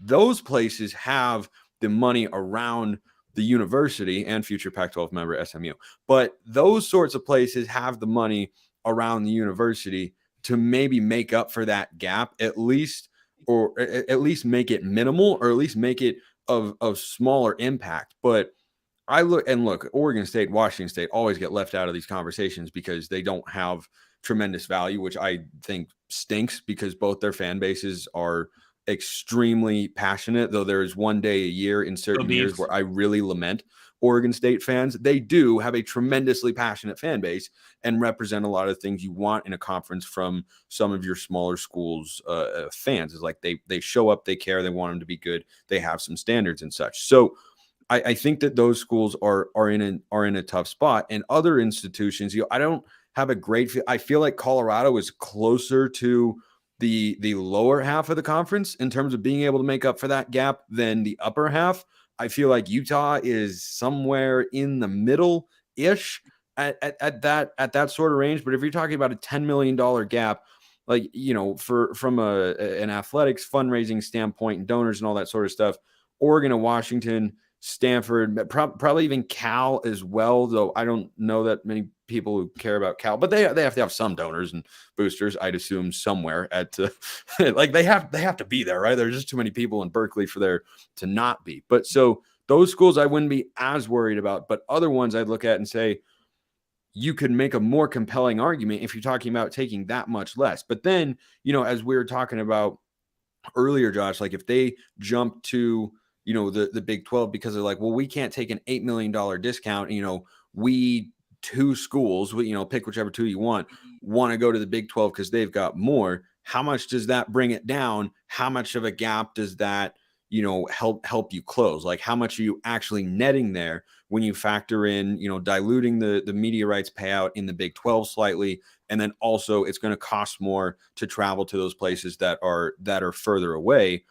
those places have the money around the university and future Pac-12 member SMU. But those sorts of places have the money around the university to maybe make up for that gap, at least make it minimal, or at least make it of smaller impact. But look, Oregon State, Washington State always get left out of these conversations because they don't have tremendous value, which I think stinks because both their fan bases are extremely passionate, though there is one day a year in certain years where I really lament Oregon State fans. They do have a tremendously passionate fan base and represent a lot of things you want in a conference from some of your smaller schools fans. Is like they show up, they care, they want them to be good, they have some standards and such. So I think that those schools are in a tough spot. And other institutions, I don't have a great feel. I feel like Colorado is closer to the lower half of the conference in terms of being able to make up for that gap than the upper half. I feel like Utah is somewhere in the middle ish at that sort of range. But if you're talking about a $10 million gap, like, from an athletics fundraising standpoint and donors and all that sort of stuff, Oregon and Washington, Stanford, probably even Cal as well, though I don't know that many people who care about Cal, but they have to have some donors and boosters, I'd assume, somewhere at like they have to be there, right? There's just too many people in Berkeley for there to not be. But so those schools I wouldn't be as worried about, but other ones I'd look at and say you could make a more compelling argument if you're talking about taking that much less. But then, as we were talking about earlier, Josh, like if they jump to the Big 12 because they're like, well, we can't take an $8 million discount. We two schools, pick whichever two you want to go to the Big 12 because they've got more. How much does that bring it down? How much of a gap does that, help you close? Like how much are you actually netting there when you factor in, diluting the media rights payout in the Big 12 slightly. And then also it's going to cost more to travel to those places that are further away.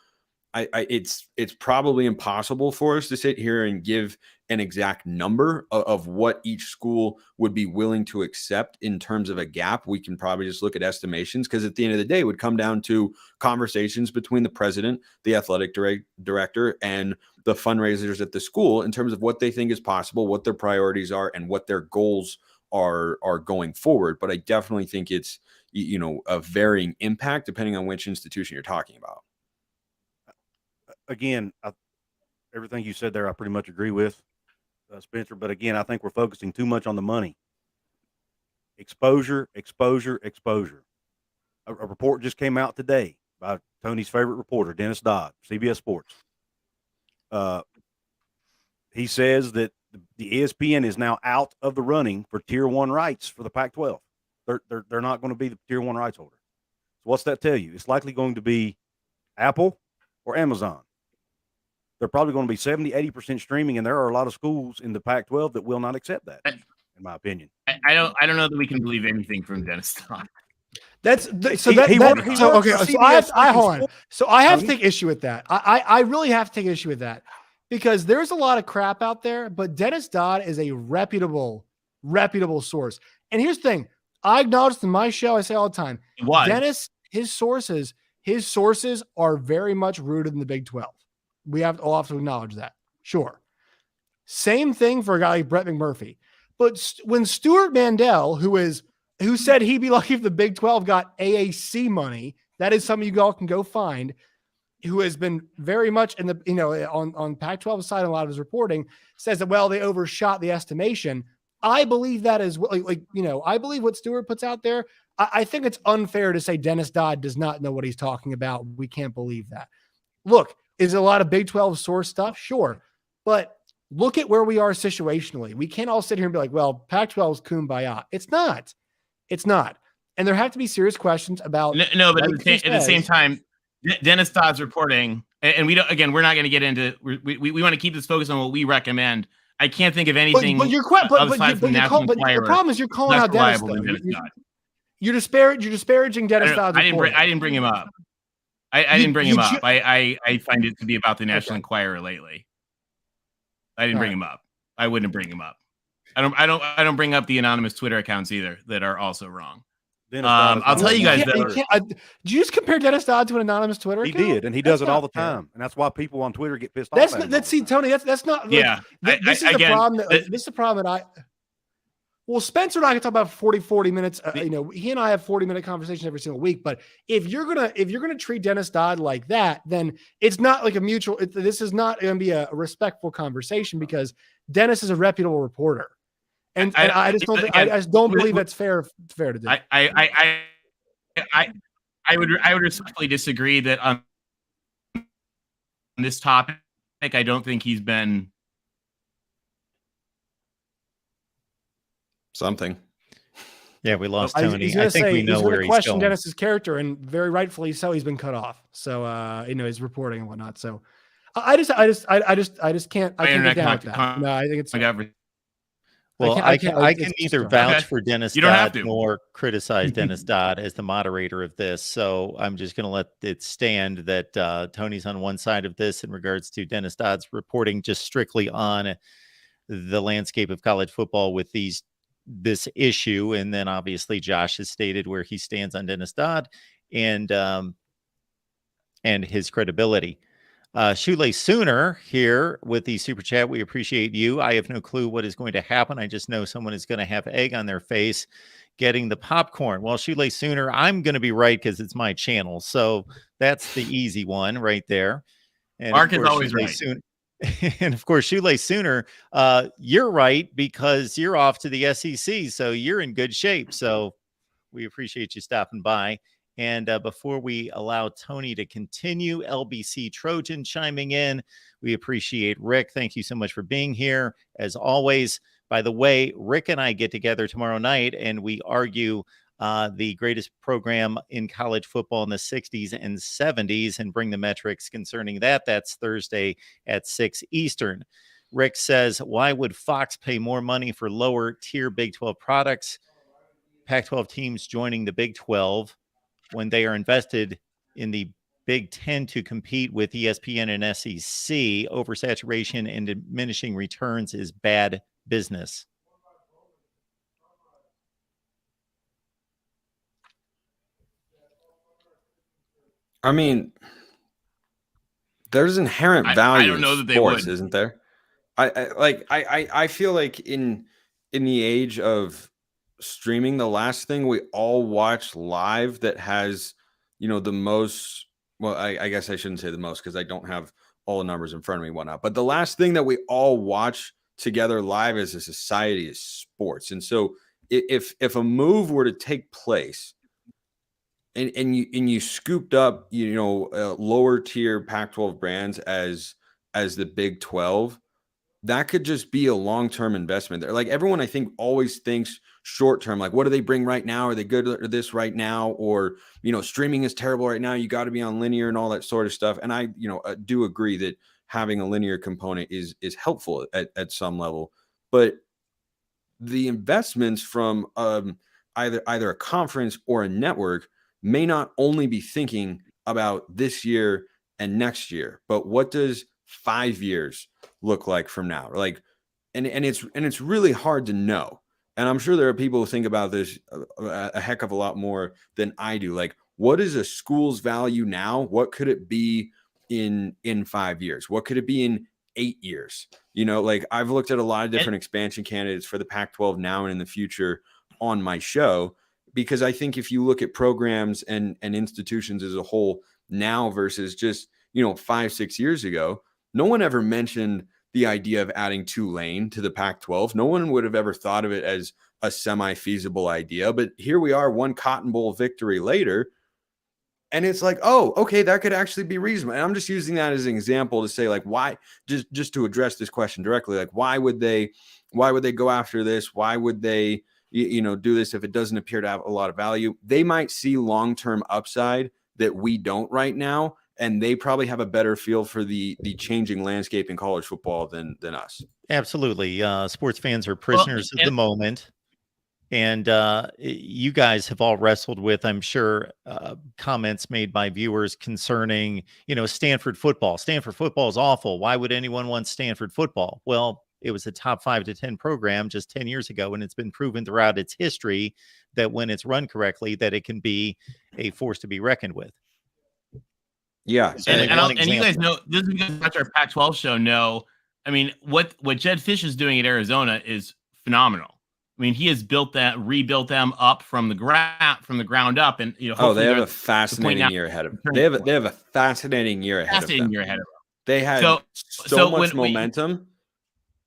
It's probably impossible for us to sit here and give an exact number of what each school would be willing to accept in terms of a gap. We can probably just look at estimations because at the end of the day, it would come down to conversations between the president, the athletic director, and the fundraisers at the school in terms of what they think is possible, what their priorities are, and what their goals are going forward. But I definitely think it's, a varying impact depending on which institution you're talking about. Again, everything you said there, I pretty much agree with, Spencer. But again, I think we're focusing too much on the money. Exposure. A report just came out today by Tony's favorite reporter, Dennis Dodd, CBS Sports. He says that the ESPN is now out of the running for Tier 1 rights for the Pac-12. They're not going to be the Tier 1 rights holder. So what's that tell you? It's likely going to be Apple or Amazon. They're probably going to be 70-80% streaming, and there are a lot of schools in the Pac-12 that will not accept that, in my opinion. I don't know that we can believe anything from Dennis Dodd. So I have to take issue with that. I really have to take issue with that because there's a lot of crap out there, but Dennis Dodd is a reputable source. And here's the thing. I acknowledge in my show, I say all the time, Dennis, his sources are very much rooted in the Big 12. I'll have to acknowledge that. Sure. Same thing for a guy like Brett McMurphy. But when Stuart Mandel, who said he'd be lucky if the Big 12 got AAC money, that is something you all can go find, who has been very much in the, on Pac-12 side, a lot of his reporting says that, well, they overshot the estimation. I believe that as well. I believe what Stuart puts out there. I think it's unfair to say Dennis Dodd does not know what he's talking about. We can't believe that. Look, is it a lot of Big 12 source stuff? Sure. But look at where we are situationally. We can't all sit here and be like, well, Pac-12 is kumbaya. It's not. And there have to be serious questions about. No, but at the same time, Dennis Dodd's reporting, and we're not going to get into, we want to keep this focused on what we recommend. I can't think of anything. But the problem is you're calling out Dennis Dodd. You're disparaging Dennis Dodd's reporting. I didn't bring him up. I didn't bring him up. I find it to be about the National Enquirer lately. I didn't bring him up. I wouldn't bring him up. I don't bring up the anonymous Twitter accounts either that are also wrong. I'll tell you guys did you just compare Dennis Dodd to an anonymous Twitter account? He did, and he does it all the time, and that's why people on Twitter get pissed off. Tony. That's not. Yeah, this is the problem. This is the problem that I. Well, Spencer and I can talk about 40 minutes. He and I have 40-minute conversations every single week. But if you're gonna treat Dennis Dodd like that, then it's not like a mutual. This is not going to be a respectful conversation because Dennis is a reputable reporter. and I just don't think, I just don't believe that's fair to do. I would respectfully disagree that on this topic, I don't think he's been something. Yeah, we lost Tony. I think we know where he's question going. Dennis's character, and very rightfully so, he's been cut off. So his reporting and whatnot. So I just can't. I can't get down with that. No, I think it's. Well, I can neither vouch for Dennis Dodd nor criticize Dennis Dodd as the moderator of this. So I'm just going to let it stand that Tony's on one side of this in regards to Dennis Dodd's reporting just strictly on the landscape of college football with this issue. And then obviously Josh has stated where he stands on Dennis Dodd and his credibility. Shoelace Sooner here with the super chat. We appreciate you. I have no clue what is going to happen. I just know someone is going to have egg on their face getting the popcorn. Well, Shoelace Sooner, I'm going to be right because it's my channel. So that's the easy one right there. And Mark is always right. And of course, Shoelace Sooner, you're right because you're off to the SEC. So you're in good shape. So we appreciate you stopping by. And before we allow Tony to continue, LBC Trojan chiming in. We appreciate Rick. Thank you so much for being here. As always, by the way, Rick and I get together tomorrow night and we argue the greatest program in college football in the 60s and 70s and bring the metrics concerning that. That's Thursday at 6 Eastern. Rick says, why would Fox pay more money for lower tier Big 12 products? Pac-12 teams joining the Big 12 when they are invested in the Big 10 to compete with ESPN and SEC. Oversaturation and diminishing returns is bad business. I mean, there's inherent value I don't know that in sports, they would. isn't there? I feel like in the age of streaming, the last thing we all watch live that has, the most, well, I guess I shouldn't say the most because I don't have all the numbers in front of me and whatnot, but the last thing that we all watch together live as a society is sports. And so if a move were to take place and you scooped up, lower tier Pac-12 brands as the Big 12, that could just be a long-term investment there. Like everyone, I think, always thinks short-term, like what do they bring right now? Are they good at this right now? Or, streaming is terrible right now. You got to be on linear and all that sort of stuff. And I, do agree that having a linear component is helpful at some level, but the investments from either a conference or a network may not only be thinking about this year and next year, but what does 5 years look like from now? Like, and it's really hard to know. And I'm sure there are people who think about this a heck of a lot more than I do. Like, what is a school's value now? What could it be in 5 years? What could it be in 8 years? Like I've looked at a lot of different expansion candidates for the Pac-12 now and in the future on my show, because I think if you look at programs and institutions as a whole now versus just, 5-6 years ago, no one ever mentioned the idea of adding Tulane to the Pac-12. No one would have ever thought of it as a semi-feasible idea. But here we are, one Cotton Bowl victory later. And it's like, oh, okay, that could actually be reasonable. And I'm just using that as an example to say, like, why, just to address this question directly, like, why would they go after this? Why would they, do this if it doesn't appear to have a lot of value? They might see long-term upside that we don't right now. And they probably have a better feel for the changing landscape in college football than us. Absolutely. Sports fans are prisoners of the moment. And you guys have all wrestled with, I'm sure, comments made by viewers concerning, Stanford football. Stanford football is awful. Why would anyone want Stanford football? Well, it was a top 5 to 10 program just 10 years ago. And it's been proven throughout its history that when it's run correctly, that it can be a force to be reckoned with. Yeah. And you guys know, this is because watch our Pac-12 show know, I mean, what Jed Fish is doing at Arizona is phenomenal. I mean, he has rebuilt them up from the ground up, and they have a fascinating year ahead of them. They have a fascinating year ahead of them. They had so much momentum.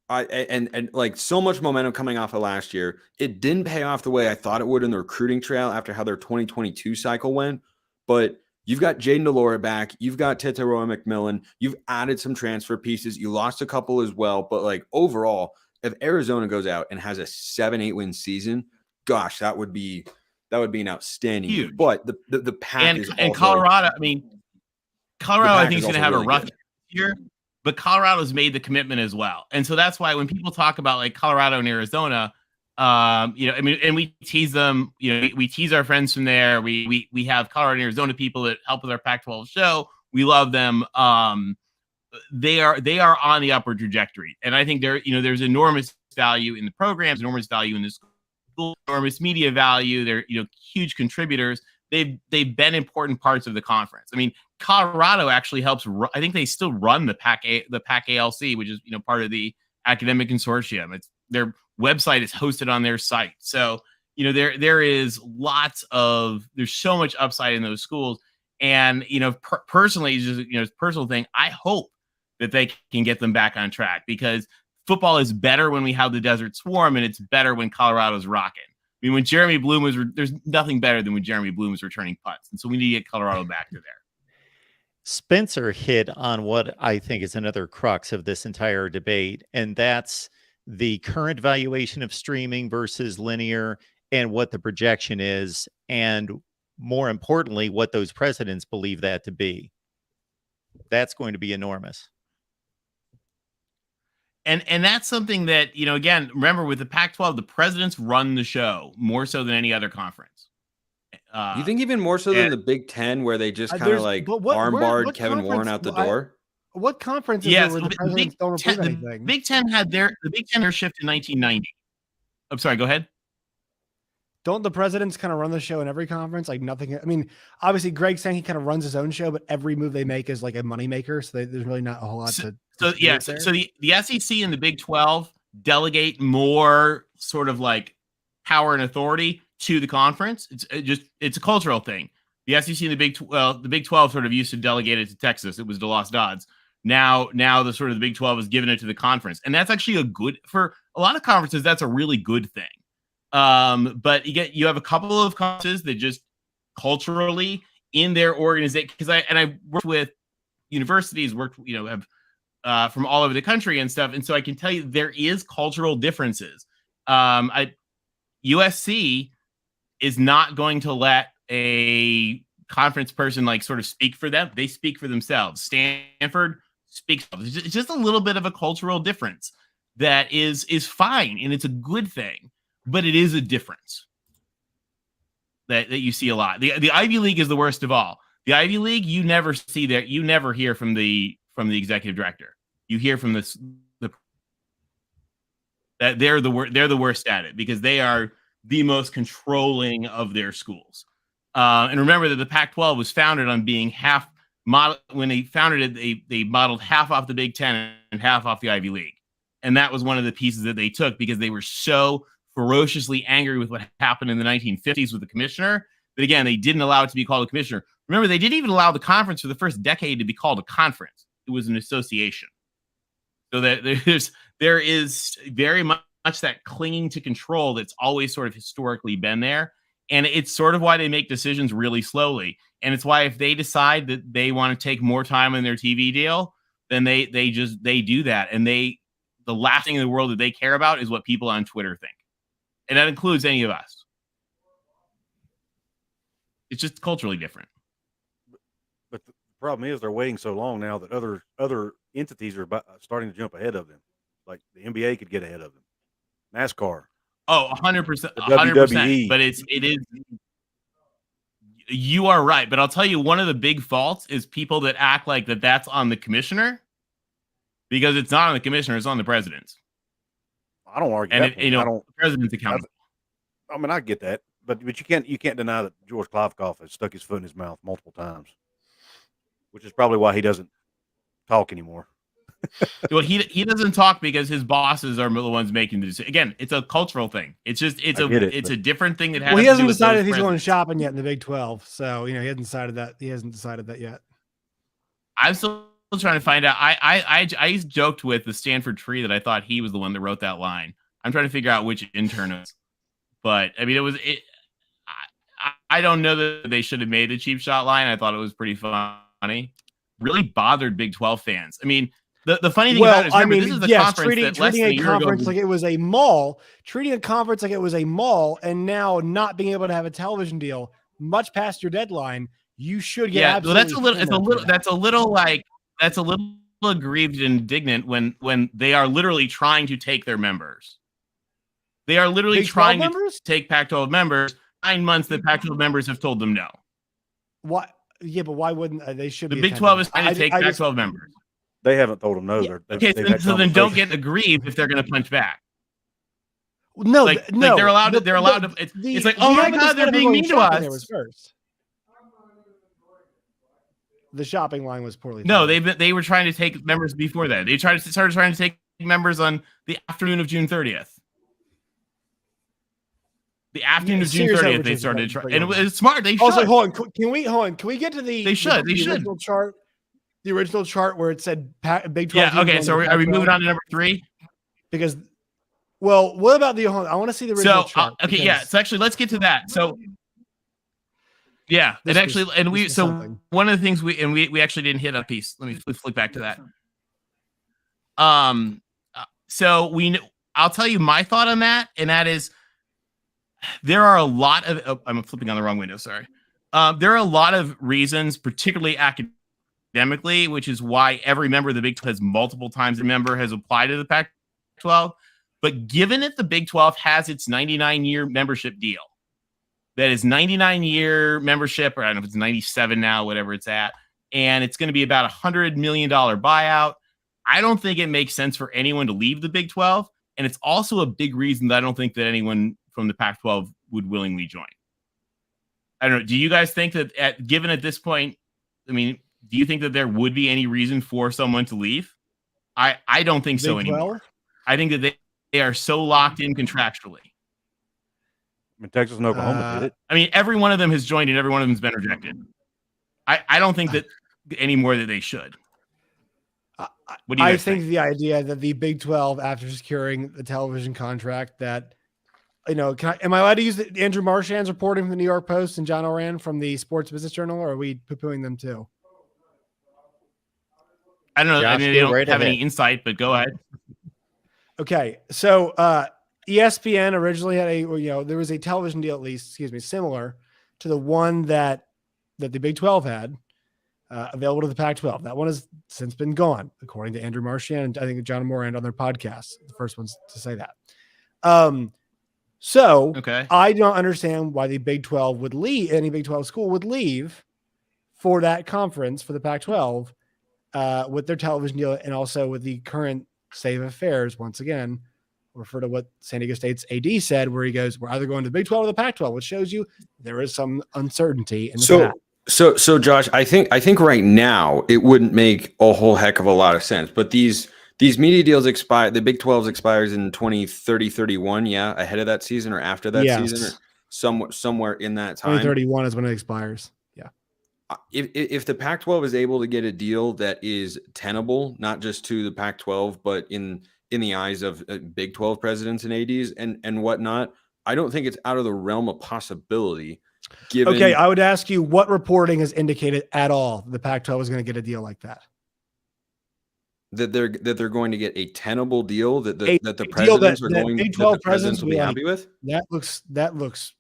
And like so much momentum coming off of last year. It didn't pay off the way I thought it would in the recruiting trail after how their 2022 cycle went. But you've got Jaden Delora back. You've got Teteroa McMillan. You've added some transfer pieces. You lost a couple as well. But like overall, if Arizona goes out and has a 7-8 win season, gosh, that would be an outstanding year. But the pack is and Colorado. I mean, Colorado, I think is going to have really a rough year, but Colorado's made the commitment as well, and so that's why when people talk about like Colorado and Arizona, you know, I mean, and we tease them. You know, we tease our friends from there. We have Colorado and Arizona people that help with our Pac-12 show. We love them. They are on the upward trajectory, and I think there's enormous value in the programs, enormous value in the school, enormous media value. They're huge contributors. They've been important parts of the conference. I mean, Colorado actually helps. I think they still run the Pac ALC, which is part of the academic consortium. It's their website is hosted on their site. So there is there's so much upside in those schools. And personally, just personal thing, I hope that they can get them back on track, because football is better when we have the Desert Swarm, and it's better when Colorado's rocking. I mean, when Jeremy Bloom there's nothing better than when Jeremy Bloom is returning punts. And so we need to get Colorado back to there. Spencer hit on what I think is another crux of this entire debate, and that's the current valuation of streaming versus linear and what the projection is, and more importantly, what those presidents believe that to be. That's going to be enormous. And that's something that, again, remember with the Pac-12, the presidents run the show more so than any other conference. You think even more so than the Big Ten, where they just kind of like armbarred Kevin Warren out the door? What conference is there where the presidents don't report anything? The Big Ten had their shift in 1990. I'm sorry, go ahead. Don't the presidents kind of run the show in every conference? Like nothing. I mean, obviously Greg saying he kind of runs his own show, but every move they make is like a moneymaker. So there's really not a whole lot to. So the SEC and the Big 12 delegate more sort of like power and authority to the conference. It's a cultural thing. The SEC and the Big 12 sort of used to delegate it to Texas. It was DeLost Dodds. Now the sort of the Big 12 is giving it to the conference, and that's actually for a lot of conferences. That's a really good thing. But you have a couple of conferences that just culturally in their organization, because I worked with universities, have from all over the country and stuff, and so I can tell you there is cultural differences. USC is not going to let a conference person like sort of speak for them. They speak for themselves. Stanford speaks. It's just a little bit of a cultural difference that is fine, and it's a good thing. But it is a difference that you see a lot. The Ivy League is the worst of all. The Ivy League, you never see that. You never hear from the executive director. You hear from that they're the worst at it, because they are the most controlling of their schools. And remember that the Pac-12 was founded on being half model. When they founded it, they modeled half off the Big Ten and half off the Ivy League, and that was one of the pieces that they took, because they were so ferociously angry with what happened in the 1950s with the commissioner. But again, they didn't allow it to be called a commissioner. Remember, they didn't even allow the conference for the first decade to be called a conference. It was an association. So that there is very much that clinging to control that's always sort of historically been there. And it's sort of why they make decisions really slowly. And it's why if they decide that they want to take more time on their TV deal, then they do that. And the last thing in the world that they care about is what people on Twitter think. And that includes any of us. It's just culturally different. But the problem is they're waiting so long now that other entities are starting to jump ahead of them. Like the NBA could get ahead of them. NASCAR. Oh, 100%. The 100%. But it is. You are right. But I'll tell you, one of the big faults is people that act like that's on the commissioner, because it's not on the commissioner. It's on the president. I don't argue. And the president's accountable. I mean, I get that, but you can't deny that George Kliavkoff has stuck his foot in his mouth multiple times, which is probably why he doesn't talk anymore. Well, he doesn't talk because his bosses are the ones making the decision. Again, it's a cultural thing. It's a different thing that has. Well, he to hasn't do with decided if he's presidents. going shopping yet in the Big 12, so he hasn't decided that. He hasn't decided that yet. I'm still trying to find out. I joked with the Stanford tree that I thought he was the one that wrote that line. I'm trying to figure out which intern it was. But I mean, I don't know that they should have made the cheap shot line. I thought it was pretty funny. Really bothered Big 12 fans. I mean, the funny thing about it is, remember, this is the conference that less than a year conference ago, like it was a mall, treating a conference like it was a mall, and now not being able to have a television deal much past your deadline. You should get well, that's a little aggrieved and indignant when they are literally trying to take their members. They are literally trying to take Pac-12 members. 9 months that Pac-12 members have told them no. What? Yeah, but why wouldn't they? Should the Big 12 is trying to take Pac-12 members. They haven't told them no. Yeah. Okay, so then don't get aggrieved if they're going to punch back. No, like they're allowed to. They're allowed to. It's like, oh my God, they're being mean to us. Was first. The shopping line was poorly. No, they were trying to take members before that. They started trying to take members on the afternoon of June 30th. The afternoon of June 30th, they started trying, and it was smart. They should. Also, hold on. Can we get to the? They should. The original chart. The original chart where it said Big 12. Yeah. Okay. So are we moving on to number 3? Because, well, what about the? I want to see the original chart. Okay. Yeah. So actually, let's get to that. So. Yeah, one of the things we actually didn't hit a piece. Let me flip back to that. So I'll tell you my thought on that, and that is there are a lot of I'm flipping on the wrong window, sorry. There are a lot of reasons, particularly academically, which is why every member of the Big 12 has multiple times a member has applied to the Pac-12. But given that the Big 12 has its 99-year membership deal, that is 99-year membership, or I don't know if it's 97 now, whatever it's at, and it's going to be about $100 million buyout. I don't think it makes sense for anyone to leave the Big 12, and it's also a big reason that I don't think that anyone from the Pac-12 would willingly join. I don't know. Do you guys think that given at this point, I mean, do you think that there would be any reason for someone to leave? I don't think so anymore. I think that they are so locked in contractually. I mean, Texas and Oklahoma did it. I mean, every one of them has joined and every one of them has been rejected. I don't think that any more that they should. What do you guys think? The idea that the Big 12, after securing the television contract, that, am I allowed to use Andrew Marchand's reporting from the New York Post and John Oran from the Sports Business Journal, or are we poo-pooing them too? I don't know. Josh, I mean, they don't have any insight, but go ahead. Okay. So, ESPN originally had there was a television deal, at least, similar to the one that the Big 12 had available to the Pac-12. That one has since been gone, according to Andrew Marchand and I think John Morand on their podcast, the first ones to say that. Okay. I don't understand why the Big 12 would leave, any Big 12 school would leave for that conference for the Pac-12 with their television deal, and also with the current state of affairs. Once again, refer to what San Diego State's AD said, where he goes, we're either going to the Big 12 or the Pac-12, which shows you there is some uncertainty in the path. So Josh, I think right now it wouldn't make a whole heck of a lot of sense, but these media deals expire. The Big 12 expires in 2030, 31. Yeah. Ahead of that season or after that season, or somewhere in that time. 2031 is when it expires. Yeah. If the Pac-12 is able to get a deal that is tenable, not just to the Pac-12, but in the eyes of Big 12 presidents and ADs and whatnot, I don't think it's out of the realm of possibility. Okay, I would ask you, what reporting has indicated at all the Pac-12 is going to get a deal like that? That they're going to get a tenable deal that the presidents are going Big 12 presidents will be happy with. That looks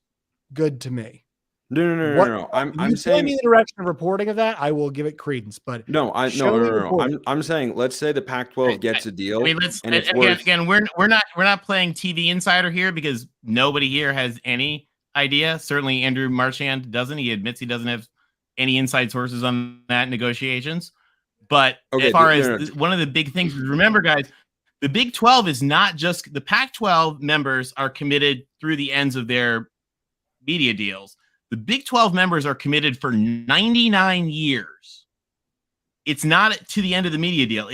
good to me. No. I'm saying me the direction of reporting of that, I will give it credence. But no. I'm saying, let's say the Pac-12 gets a deal. I mean, we're not playing TV insider here because nobody here has any idea. Certainly, Andrew Marchand doesn't. He admits he doesn't have any inside sources on that negotiations. But as far as one of the big things, remember, guys, the Big 12 is not just the Pac-12 members are committed through the ends of their media deals. The Big 12 members are committed for 99 years. It's not to the end of the media deal.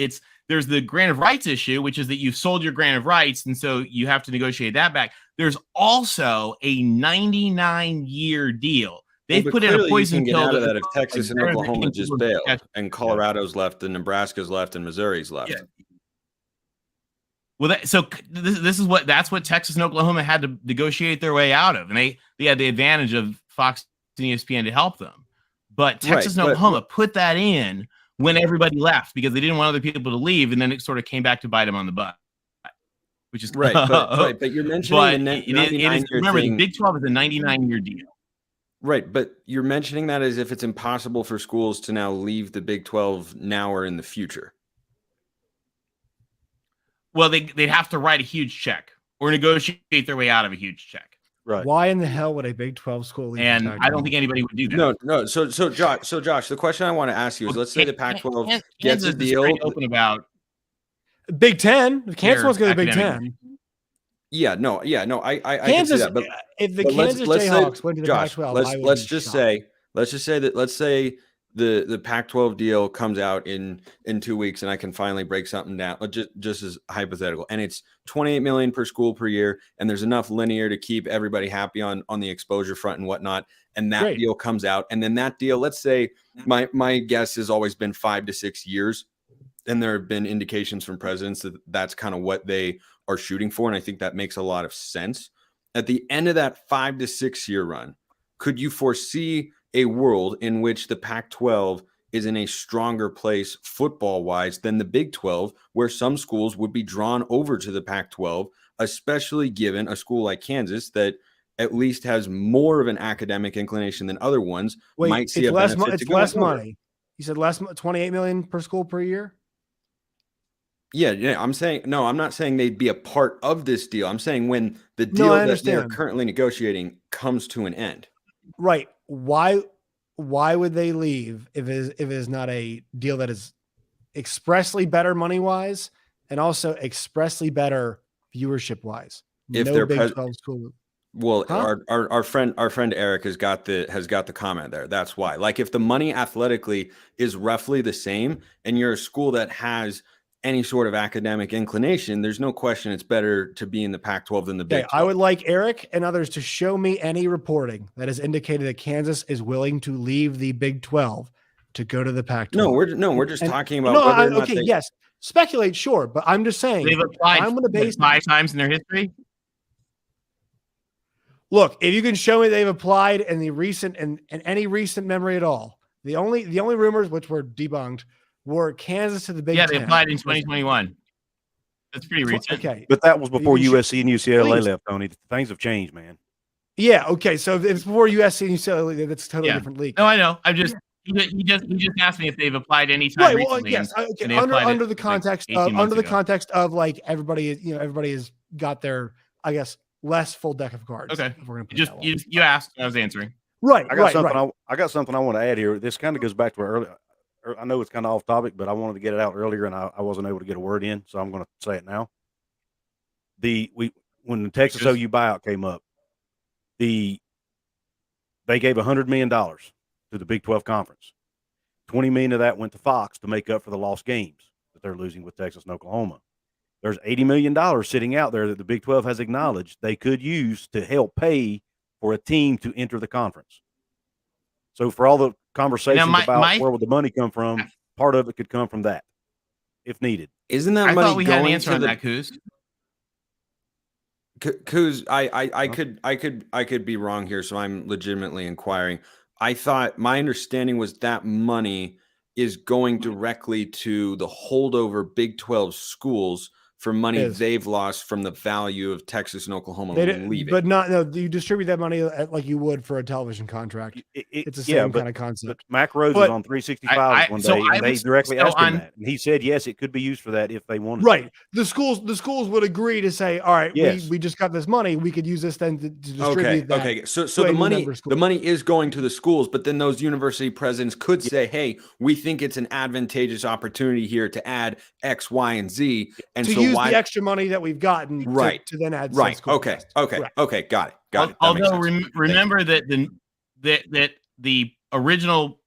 There's the grant of rights issue, which is that you've sold your grant of rights, and so you have to negotiate that back. There's also a 99-year deal They've put in a clearly you poison can get pill out of that that if Texas and better than Oklahoma anything just people bailed, catch. and Colorado's left, and Nebraska's left, and Missouri's left. Yeah. Well, this is that's what Texas and Oklahoma had to negotiate their way out of, and they had the advantage of Fox and ESPN to help them. But Texas and Oklahoma put that in when everybody left because they didn't want other people to leave, and then it sort of came back to bite them on the butt. Which is right, but you're mentioning the 99-year remember, thing. the Big 12 is a 99-year deal. Right, but you're mentioning that as if it's impossible for schools to now leave the Big 12 now or in the future. Well, they'd have to write a huge check or negotiate their way out of a huge check. Right. Why in the hell would a Big 12 school leave? And I don't think anybody would do that. No. So Josh, the question I want to ask you is, let's say the Pac-12 gets a Kansas is deal. pretty open about Big 10. Kansas wants to go to the Big academic. 10. Yeah, no. I Kansas. can see that, If the but Kansas Jayhawks went to the Josh, Pac-12, let's just say that let's say the Pac-12 deal comes out in 2 weeks, and I can finally break something down. Just as hypothetical, and it's $28 million per school per year, and there's enough linear to keep everybody happy on the exposure front and whatnot. And that deal comes out, and then that deal, let's say my guess has always been 5 to 6 years, and there have been indications from presidents that that's kind of what they are shooting for, and I think that makes a lot of sense. At the end of that 5 to 6 year run, could you foresee a world in which the Pac-12 is in a stronger place football-wise than the Big 12, where some schools would be drawn over to the Pac-12, especially given a school like Kansas that at least has more of an academic inclination than other ones might see it's a less, benefit it's to go less over. money. You said less, 28 million per school per year. Yeah. I'm not saying they'd be a part of this deal. I'm saying when the deal that they're currently negotiating comes to an end. Right. Why would they leave if it is not a deal that is expressly better money wise and also expressly better viewership wise? If no they're Big 12 school. Well, our friend Eric has got the comment there. That's why. Like, if the money athletically is roughly the same, and you're a school that has any sort of academic inclination, there's no question it's better to be in the Pac-12 than the Big 12. I would like Eric and others to show me any reporting that has indicated that Kansas is willing to leave the Big 12 to go to the Pac-12. We're just talking about whether or not yes, speculate, sure, but I'm just saying they've applied I'm going to base 5 times in their history. Look, if you can show me they've applied in the recent and any recent memory at all, the only rumors which were debunked were Kansas to the Big 10. Yeah, they applied in 2021. That's pretty recent. Okay, but that was before USC and UCLA left, Tony. Things have changed, man. Yeah. Okay. So if it's before USC and UCLA, that's a totally different league. No, I know. I'm just he just asked me if they've applied any time recently. Well, yes. Okay. Under the context of like everybody has got their, I guess, less full deck of cards. Okay. If we're gonna put you asked, I was answering. Right. I got something I want to add here. This kind of goes back to earlier. I know it's kind of off topic, but I wanted to get it out earlier, and I wasn't able to get a word in, so I'm going to say it now. When the Texas OU buyout came up, they gave $100 million to the Big 12 conference. $20 million of that went to Fox to make up for the lost games that they're losing with Texas and Oklahoma. There's $80 million sitting out there that the Big 12 has acknowledged they could use to help pay for a team to enter the conference. So for all the conversations about where would the money come from, part of it could come from that, if needed. Isn't that I money thought we had an answer on that, Coos? Coos, I could be wrong here, so I'm legitimately inquiring. I thought my understanding was that money is going directly to the holdover Big 12 schools for money they've lost from the value of Texas and Oklahoma leaving. But you distribute that money like you would for a television contract. It's the same kind of concept. But Mac Rose was on 365 one day, and they directly asked him that. And he said, yes, it could be used for that if they wanted to. The schools would agree to say, all right, we just got this money. We could use this then to distribute that. Okay. So the money is going to the schools, but then those university presidents could say, hey, we think it's an advantageous opportunity here to add X, Y, and Z. And so use the extra money that we've gotten to then add Okay. Got it. Although remember that the original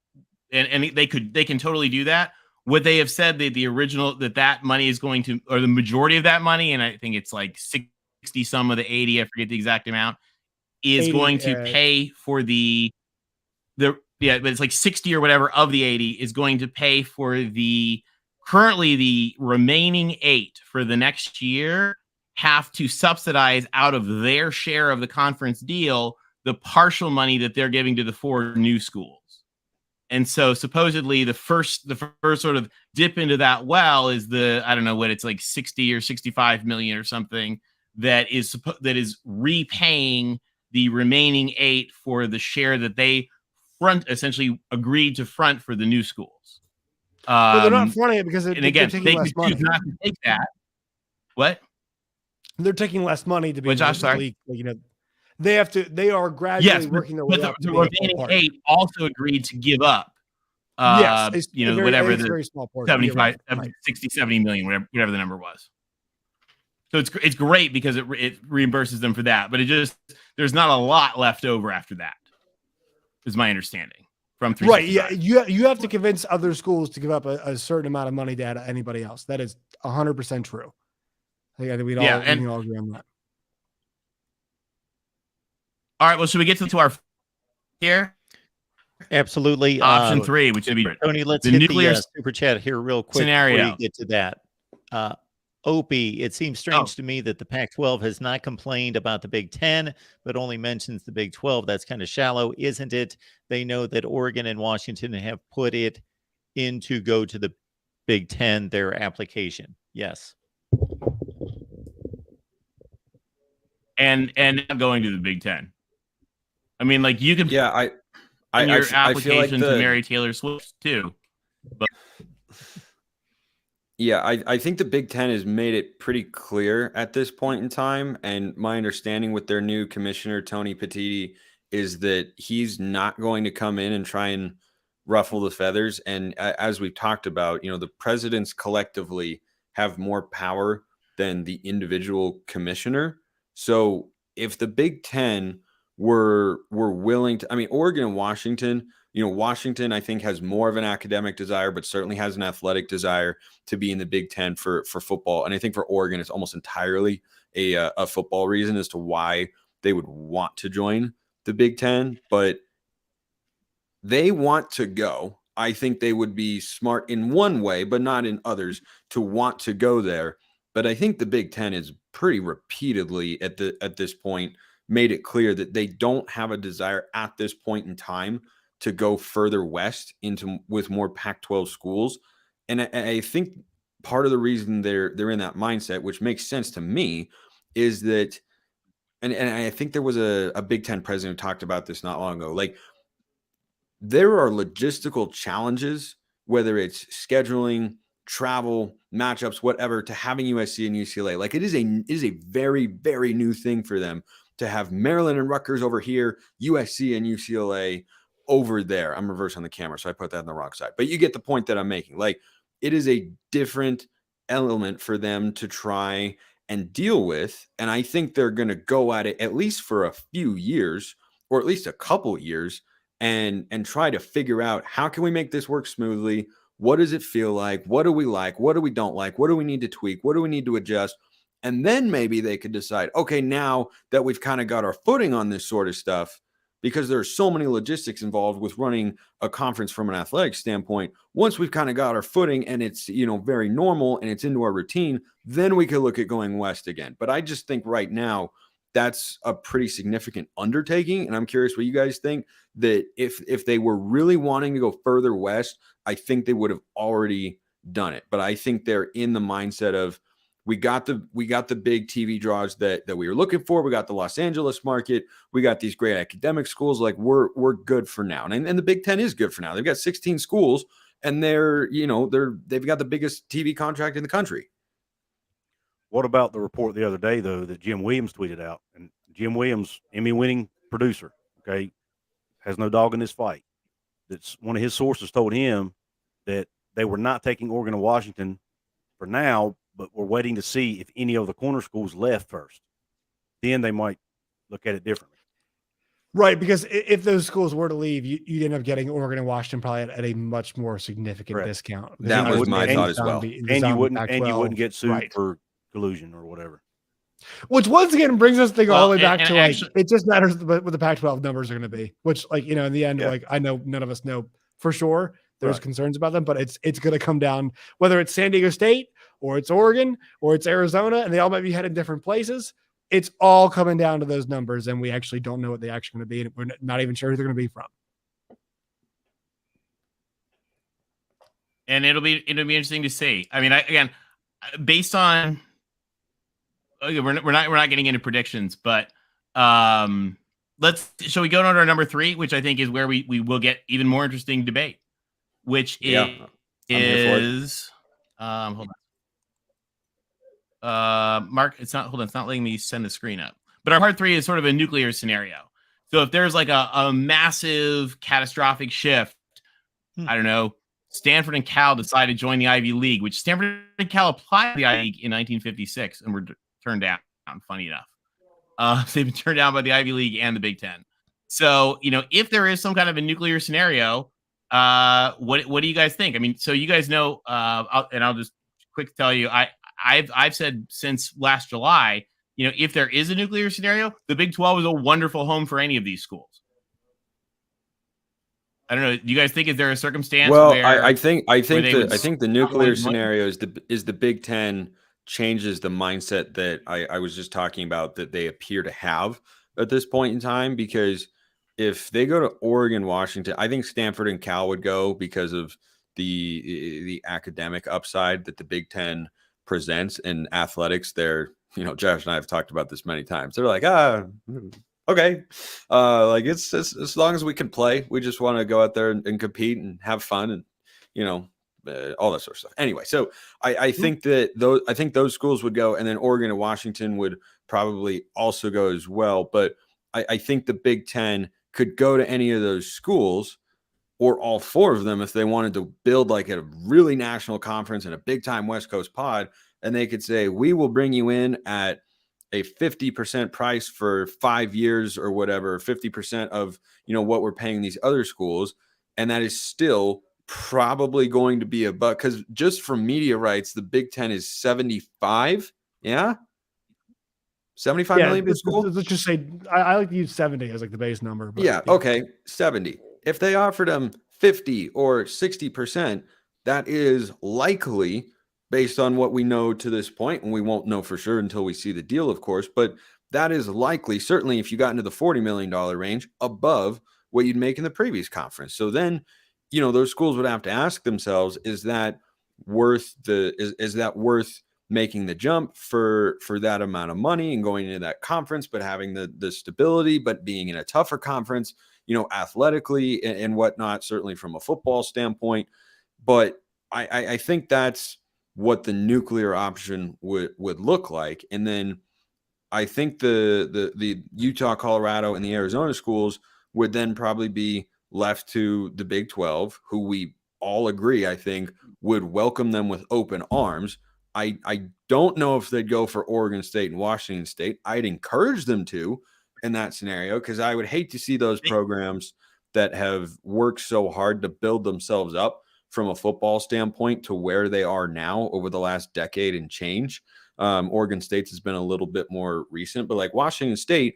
and they can totally do that. Would they have said that the original that money is going to, or the majority of that money, and I think it's like 60 some of the 80, I forget the exact amount, is 80, going to pay for the but it's like 60 or whatever of the 80 is going to pay for currently the remaining 8 for the next year have to subsidize out of their share of the conference deal the partial money that they're giving to the 4 new schools. And so supposedly the first sort of dip into that well is I don't know what it's like 60 or 65 million or something that is repaying the remaining 8 for the share that they essentially agreed to front for the new schools. Well, they're not fronting it because and again, they could choose not to take that. What? They're taking less money to be in the league. They are gradually working their way up. The remaining 8 also agreed to give up. Yes, whatever the very small portion, 75, 60, 70 million, whatever the number was. So it's great because it reimburses them for that, but there's not a lot left over after that, is my understanding from 365. Right. Yeah, you have to convince other schools to give up a certain amount of money to anybody else. That is 100% true. I think we can all agree on that. All right. Well, should we get to our here? Absolutely. Option 3, which would be Tony. Let's hit the super chat here real quick scenario. Before you get to that. Opie, it seems strange to me that the Pac-12 has not complained about the Big Ten, but only mentions the Big 12. That's kind of shallow, isn't it? They know that Oregon and Washington have put it in to go to the Big Ten, their application. Yes. And not going to the Big Ten. I mean, like you can I application feel like to Mary Taylor Swift too. But yeah, I think the Big Ten has made it pretty clear at this point in time, and my understanding with their new commissioner Tony Petitti is that he's not going to come in and try and ruffle the feathers. And as we've talked about, the presidents collectively have more power than the individual commissioner. So if the Big Ten were willing to, I mean, Oregon and Washington, Washington, I think, has more of an academic desire, but certainly has an athletic desire to be in the Big Ten for football. And I think for Oregon, it's almost entirely a football reason as to why they would want to join the Big Ten, but they want to go. I think they would be smart in one way, but not in others, to want to go there. But I think the Big Ten is pretty repeatedly at this point made it clear that they don't have a desire at this point in time to go further west with more Pac-12 schools. And I think part of the reason they're in that mindset, which makes sense to me, is that, and I think there was a Big Ten president who talked about this not long ago. Like, there are logistical challenges, whether it's scheduling, travel, matchups, whatever, to having USC and UCLA. Like, it is a very, very new thing for them to have Maryland and Rutgers over here, USC and UCLA over there. I'm reversing the camera, so I put that on the wrong side. But you get the point that I'm making. Like, it is a different element for them to try and deal with. And I think they're going to go at it at least for a few years, or at least a couple years, and try to figure out, how can we make this work smoothly? What does it feel like? What do we like? What do we don't like? What do we need to tweak? What do we need to adjust? And then maybe they could decide, okay, now that we've kind of got our footing on this sort of stuff, because there are so many logistics involved with running a conference from an athletic standpoint. Once we've kind of got our footing and it's, very normal and it's into our routine, then we could look at going west again. But I just think right now that's a pretty significant undertaking. And I'm curious what you guys think, that if they were really wanting to go further west, I think they would have already done it. But I think they're in the mindset of, we got the big TV draws that we were looking for. We got the Los Angeles market. We got these great academic schools. Like, we're good for now. And the Big Ten is good for now. They've got 16 schools, and they've got the biggest TV contract in the country. What about the report the other day, though, that Jim Williams tweeted out? And Jim Williams, Emmy-winning producer, okay, has no dog in this fight. That's one of his sources told him that they were not taking Oregon and Washington for now, but we're waiting to see if any of the corner schools left first. Then they might look at it differently. Right, because if those schools were to leave, you'd end up getting Oregon and Washington probably at a much more significant discount. That was my thought as well. And you wouldn't get sued for collusion or whatever. Which once again brings us thing all the way Well, back and to like actually, it just matters what the Pac-12 numbers are going to be. Which, like, you know, in the end, Yeah. like I know none of us know for sure. There's Right. concerns about them, but it's going to come down whether it's San Diego State or it's Oregon or it's Arizona, and they all might be headed different places. It's all coming down to those numbers, and we actually don't know what they actually going to be, and we're not even sure who they're going to be from. and it'll be interesting to see. I mean, again, based on we're not getting into predictions, but shall we go to our number 3, which I think is where we will get even more interesting debate, which Yeah, I'm here for it. is hold on. Mark, it's not letting me send the screen up. But our part 3 is sort of a nuclear scenario. So if there's like a massive catastrophic shift, I don't know, Stanford and Cal decide to join the Ivy League, which Stanford and Cal applied to the Ivy League in 1956 and were turned down, funny enough. They've been turned down by the Ivy League and the Big Ten. So, you know, if there is some kind of a nuclear scenario, what do you guys think? I mean, so you guys know, I'll just quick tell you, I've said since last July, you know, if there is a nuclear scenario, the Big 12 is a wonderful home for any of these schools. I don't know. Do you guys think, is there a circumstance Well, where I think the nuclear join? scenario is the Big Ten changes the mindset that I was just talking about that they appear to have at this point in time. Because if they go to Oregon, Washington, I think Stanford and Cal would go because of the academic upside that the Big Ten presents in athletics. They're, you know, Josh and I have talked about this many times. They're like, okay, like it's as long as we can play, we just want to go out there and compete and have fun and, you know, all that sort of stuff. Anyway, so I think that those schools would go, and then Oregon and Washington would probably also go as well. But I think the Big Ten could go to any of those schools or all 4 of them if they wanted to build like a really national conference and a big time West Coast pod, and they could say, we will bring you in at a 50% price for 5 years or whatever, 50% of, you know, what we're paying these other schools. And that is still probably going to be a buck, because just for media rights, the Big Ten is 75. Yeah. 75 million per school. Let's just say I like to use 70 as like the base number. But yeah. Okay. 70. If they offered them 50 or 60%, that is likely, based on what we know to this point, and we won't know for sure until we see the deal, of course, but that is likely, certainly if you got into the $40 million range, above what you'd make in the previous conference. So then, you know, those schools would have to ask themselves, is that worth making the jump for that amount of money and going into that conference, but having the stability, but being in a tougher conference, you know, athletically and whatnot, certainly from a football standpoint. But I think that's what the nuclear option would look like. And then I think the Utah, Colorado, and the Arizona schools would then probably be left to the Big 12, who we all agree, I think, would welcome them with open arms. I don't know if they'd go for Oregon State and Washington State. I'd encourage them to in that scenario, because I would hate to see those programs that have worked so hard to build themselves up from a football standpoint to where they are now over the last decade and change. Oregon State has been a little bit more recent, but like Washington State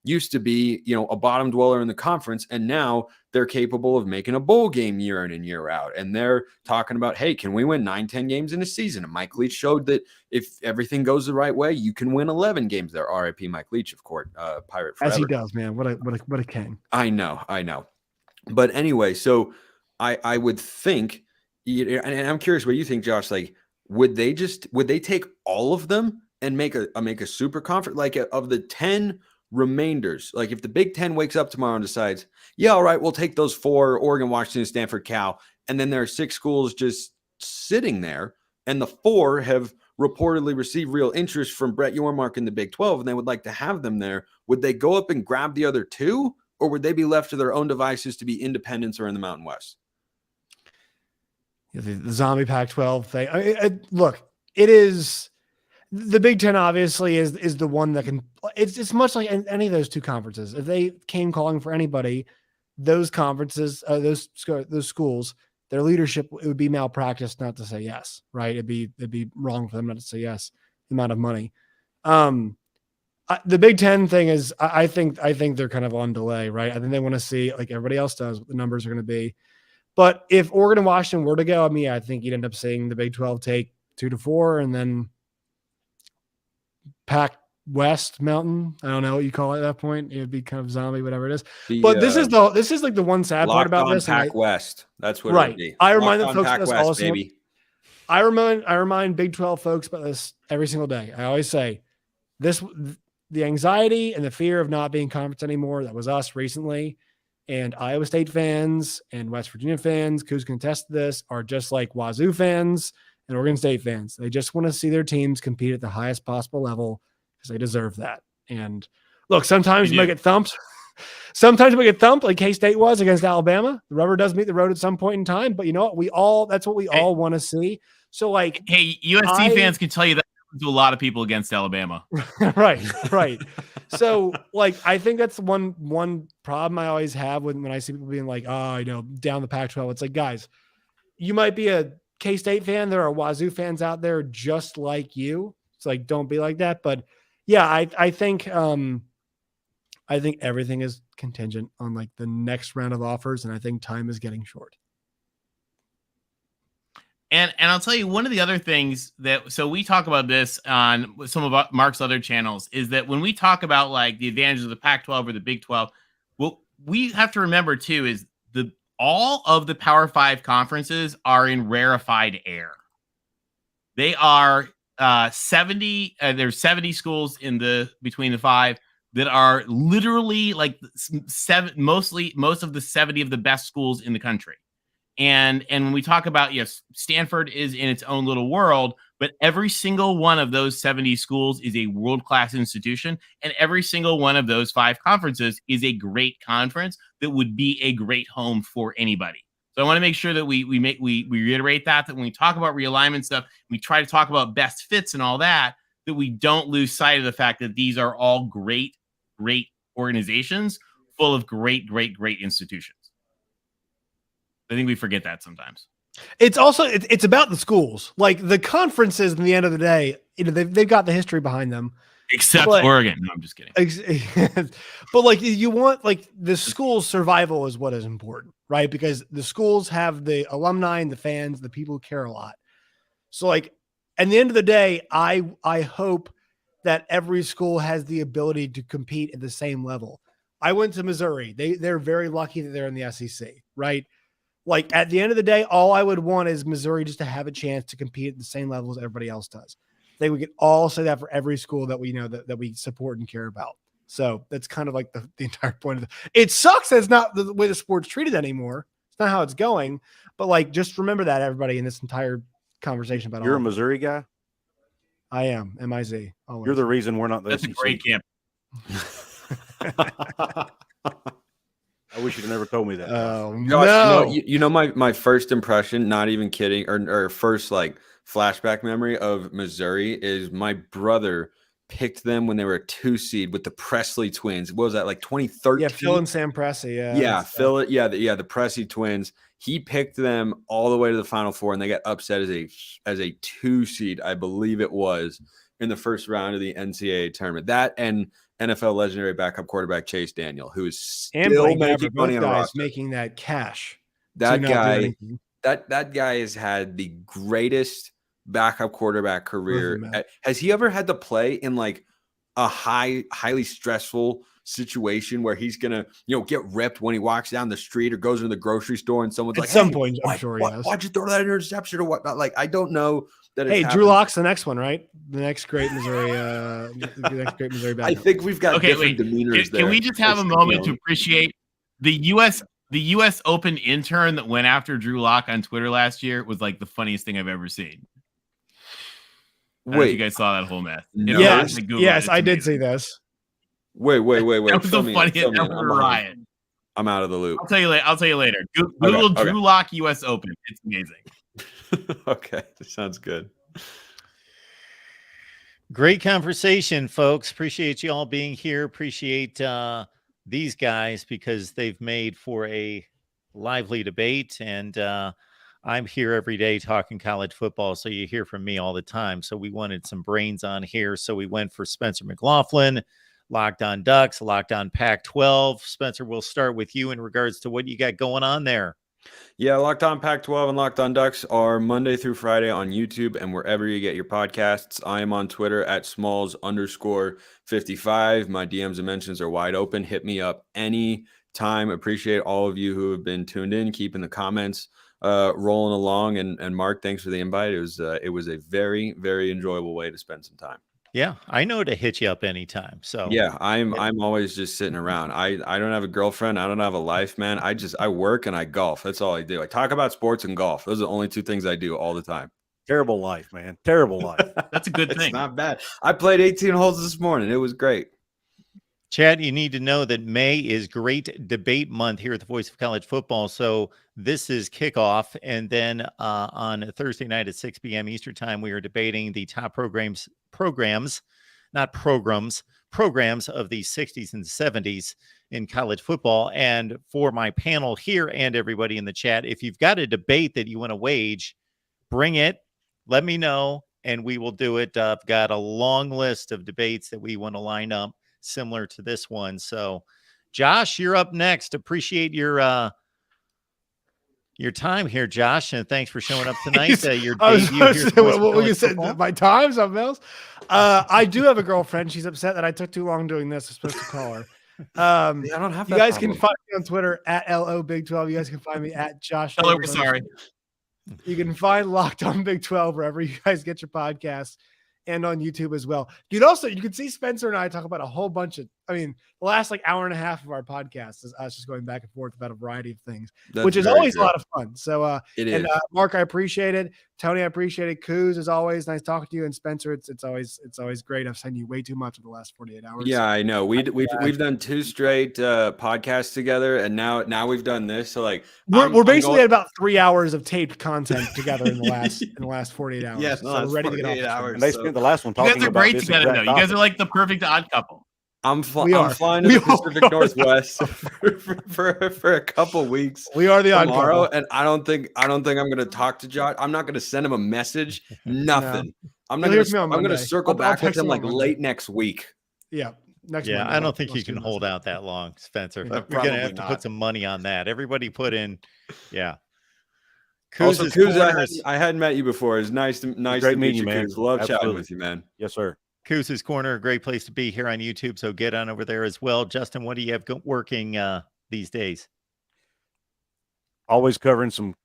used to be, you know, a bottom dweller in the conference, and now they're capable of making a bowl game year in and year out. And they're talking about, hey, can we win 9-10 games in a season? And Mike Leach showed that if everything goes the right way, you can win 11 games there. RIP Mike Leach, of course, Pirate forever. As he does, man. What a king. I know. But anyway, so I would think, and I'm curious what you think, Josh, like, would they take all of them and make a super conference, like of the 10 remainders? Like if the Big Ten wakes up tomorrow and decides, yeah, all right, we'll take those 4, Oregon, Washington, Stanford, Cal, and then there are 6 schools just sitting there, and the 4 have reportedly received real interest from Brett Yormark in the Big 12, and they would like to have them there, would they go up and grab the other 2, or would they be left to their own devices to be independents or in the Mountain West? The zombie Pac-12 thing. Look, it is the Big Ten. Obviously, is the one that can. It's much like any of those 2 conferences. If they came calling for anybody, those conferences, those schools, their leadership, it would be malpractice not to say yes. Right? It'd be wrong for them not to say yes. The amount of money. The Big Ten thing is, I think they're kind of on delay, right? I think they want to see, like everybody else does, what the numbers are going to be. But if Oregon and Washington were to go, I mean, I think you'd end up seeing the Big 12 take 2-4, and then Pac West Mountain. I don't know what you call it at that point. It'd be kind of zombie, whatever it is. But this is like the one sad part about this. Pac West. That's what right. it would be. I remind the folks Pac about this West, also. baby. I remind Big 12 folks about this every single day. I always say the anxiety and the fear of not being conference anymore. That was us recently. And Iowa State fans and West Virginia fans, who's can attest to this, are just like Wazoo fans and Oregon State fans. They just want to see their teams compete at the highest possible level because they deserve that. And look, sometimes you might get thumped. Sometimes you might get thumped like K-State was against Alabama. The rubber does meet the road at some point in time, but you know what? That's what we all want to see. So like, hey, USC fans can tell you that to a lot of people against Alabama. right. So like, I think that's one problem I always have when I see people being like, oh, down the Pac-12. It's like, guys, you might be a K-State fan. There are Wazoo fans out there just like you. It's like, don't be like that. But yeah, I think everything is contingent on like the next round of offers. And I think time is getting short. And I'll tell you, one of the other things so we talk about this on some of Mark's other channels is that when we talk about like the advantages of the Pac-12 or the Big 12, what we have to remember too is all of the Power 5 conferences are in rarefied air. They are 70. There's 70 schools between the 5 that are literally like most of the 70 of the best schools in the country. And when we talk about, yes, Stanford is in its own little world, but every single one of those 70 schools is a world-class institution, and every single one of those 5 conferences is a great conference that would be a great home for anybody. So I want to make sure that we reiterate that when we talk about realignment stuff, we try to talk about best fits and all that we don't lose sight of the fact that these are all great organizations full of great institutions. I think we forget that sometimes. It's also, it's about the schools. Like the conferences, in the end of the day, they've got the history behind them. Except Oregon. No, I'm just kidding. But like you want, like the school's survival is what is important, right? Because the schools have the alumni and the fans, the people who care a lot. So like at the end of the day, I hope that every school has the ability to compete at the same level. I went to Missouri. They're very lucky that they're in the SEC, right? Like at the end of the day, all I would want is Missouri just to have a chance to compete at the same level as everybody else does. I think we could all say that for every school that we know that we support and care about. So that's kind of like the entire point of it. It sucks that it's not the way the sport's treated anymore. It's not how it's going. But like, just remember that, everybody, in this entire conversation about You're a Missouri guy? I am. M-I-Z. Always. You're the reason we're not the That's SEC. a great camp. I wish you'd never told me that. Oh, Josh, no. My first impression, not even kidding, or first like flashback memory of Missouri is my brother picked them when they were a 2 seed with the Presley twins. What was that, like 2013? Yeah, Phil and Sam Pressey. Yeah, Phil. Yeah, the Pressey twins. He picked them all the way to the Final Four, and they got upset as a 2 seed, I believe it was, in the first round of the NCAA tournament. That and NFL legendary backup quarterback Chase Daniel, who is still making money on the roster. Making that cash. That guy has had the greatest backup quarterback career. Has he ever had to play in like a highly stressful situation where he's gonna get ripped when he walks down the street or goes into the grocery store and someone's like, at some point, I'm sure he has. Why'd you throw that interception or whatnot? Like, I don't know. Hey, Drew Lock's the next one, right? The next great Missouri, backup. I think we've got different demeanors there. Can we just have a moment to appreciate the U.S. Open intern that went after Drew Lock on Twitter last year was like the funniest thing I've ever seen. I don't know if you guys saw that whole mess. No. Yes, I did see this. Wait. That was the funniest ever riot. I'm out of the loop. I'll tell you later. Google Drew Lock U.S. Open. It's amazing. Okay, that sounds good. Great conversation, folks. Appreciate you all being here. Appreciate these guys because they've made for a lively debate. And I'm here every day talking college football, so you hear from me all the time. So we wanted some brains on here. So we went for Spencer McLaughlin, Locked On Ducks, Locked On Pac-12. Spencer, we'll start with you in regards to what you got going on there. Yeah, Locked On Pac-12 and Locked On Ducks are Monday through Friday on YouTube and wherever you get your podcasts. I am on Twitter at Smalls_55. My DMs and mentions are wide open. Hit me up anytime. Appreciate all of you who have been tuned in, keeping the comments rolling along. And Mark, thanks for the invite. It was a very, very enjoyable way to spend some time. Yeah, I know to hit you up anytime. So yeah, I'm always just sitting around. I don't have a girlfriend. I don't have a life, man. I work and I golf. That's all I do. I talk about sports and golf. Those are the only two things I do all the time. Terrible life, man. Terrible life. That's a good It's thing. not bad. I played 18 holes this morning. It was great. Chad, you need to know that May is great debate month here at the Voice of College Football. So this is kickoff. And then on Thursday night at 6 p.m. Eastern time, we are debating the top programs of the 60s and 70s in college football. And for my panel here and everybody in the chat, if you've got a debate that you want to wage, bring it. Let me know, and we will do it. I've got a long list of debates that we want to line up similar to this one. So Josh, you're up next. Appreciate your time here, Josh, and thanks for showing up tonight. Your debut here. What we said, my time, something else. I do have a girlfriend. She's upset that I took too long doing this. I'm supposed to call her. I don't have that. You guys can find me on Twitter at LOBig12. You guys can find me at Josh. Hello, we're sorry. You can find Locked On Big 12 wherever you guys get your podcasts, and on YouTube as well. You can see Spencer and I talk about a whole bunch of, the last hour and a half of our podcast is us just going back and forth about a variety of things, which is always a lot of fun. So, Mark, I appreciate it. Tony, I appreciate it. Kuz, as always, nice talking to you. And Spencer, it's always great. I've sent you way too much in the last 48 hours. Yeah, I know. We've done 2 straight podcasts together, and now we've done this. So we're basically at about 3 hours of taped content together in the last 48 hours. Yes, so we're ready to get off. And they spent the last one talking You guys are about great this together, though. exact You guys are topic. like the perfect odd couple. I'm flying to the Pacific Northwest for a couple weeks. We are the odd tomorrow, couple. and I don't think I'm going to talk to Josh. I'm not going to send him a message. Nothing. I'm going to circle back with him late next week. Yeah. Next yeah, Monday, I don't think you can hold out that long, Spencer. Yeah, We're going to have to put some money on that. Everybody put in, yeah. Also, Kuz, I hadn't met you before. It's nice to meet you, man. Kuz. Love Absolutely. chatting with you, man. Yes, sir. Kuz's Corner, a great place to be here on YouTube. So get on over there as well. Justin, what do you have working these days? Always covering some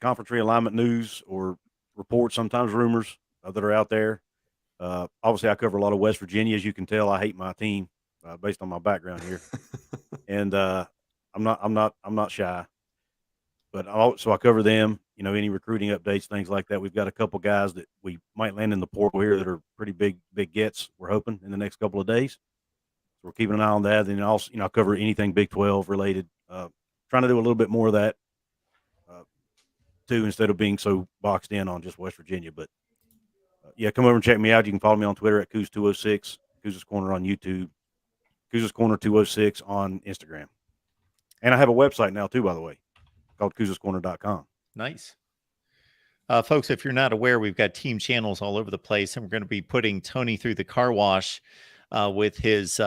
conference realignment news or reports, sometimes rumors that are out there. Obviously, I cover a lot of West Virginia. As you can tell, I hate my team based on my background here, and I'm not shy. But so I cover them. Any recruiting updates, things like that. We've got a couple guys that we might land in the portal here that are pretty big gets. We're hoping in the next couple of days. So we're keeping an eye on that. And also, I cover anything Big 12 related. Trying to do a little bit more of that too, instead of being so boxed in on just West Virginia. But yeah, come over and check me out. You can follow me on Twitter at Kuz206, Kuz's Corner on YouTube, Kuz's Corner 206 on Instagram. And I have a website now too, by the way, called Kuz'sCorner.com. Nice. Folks, if you're not aware, we've got team channels all over the place, and we're going to be putting Tony through the car wash with his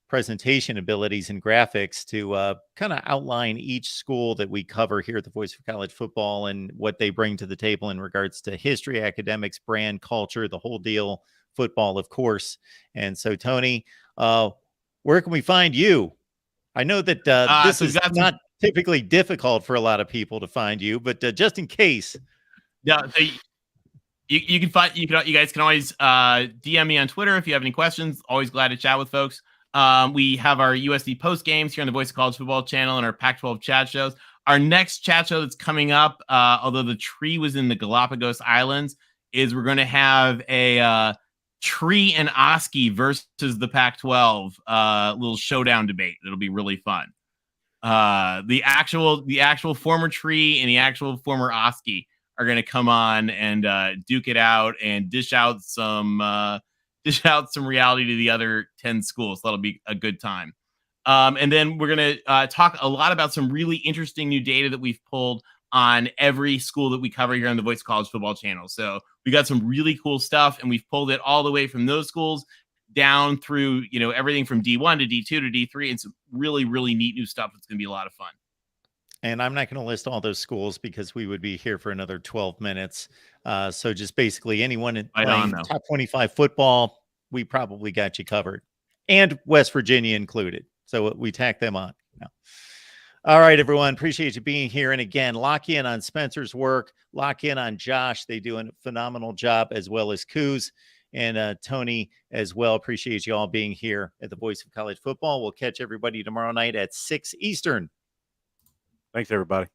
presentation abilities and graphics to kind of outline each school that we cover here at the Voice of College Football and what they bring to the table in regards to history, academics, brand, culture, the whole deal, football, of course. And so, Tony, where can we find you? I know that this is not typically difficult for a lot of people to find you, but just in case. Yeah, you guys can always DM me on Twitter if you have any questions. Always glad to chat with folks. We have our USD post games here on the Voice of College Football channel and our Pac-12 chat shows. Our next chat show that's coming up, although the tree was in the Galapagos Islands, is we're going to have a Tree and Oski versus the Pac-12 little showdown debate. It'll be really fun. The actual former Tree and the actual former Oski are going to come on and duke it out and dish out some reality to the other 10 schools. That'll be a good time. And then we're going to talk a lot about some really interesting new data that we've pulled on every school that we cover here on the Voice of College Football channel. So we got some really cool stuff, and we've pulled it all the way from those schools down through, everything from D1 to D2 to D3, and some really, really neat new stuff. It's going to be a lot of fun. And I'm not going to list all those schools because we would be here for another 12 minutes. So just basically anyone playing top 25 football, we probably got you covered, and West Virginia included. So we tack them on. No. All right, everyone. Appreciate you being here. And again, lock in on Spencer's work. Lock in on Josh. They do a phenomenal job, as well as Coos and Tony as well. Appreciate you all being here at the Voice of College Football. We'll catch everybody tomorrow night at 6 Eastern. Thanks, everybody.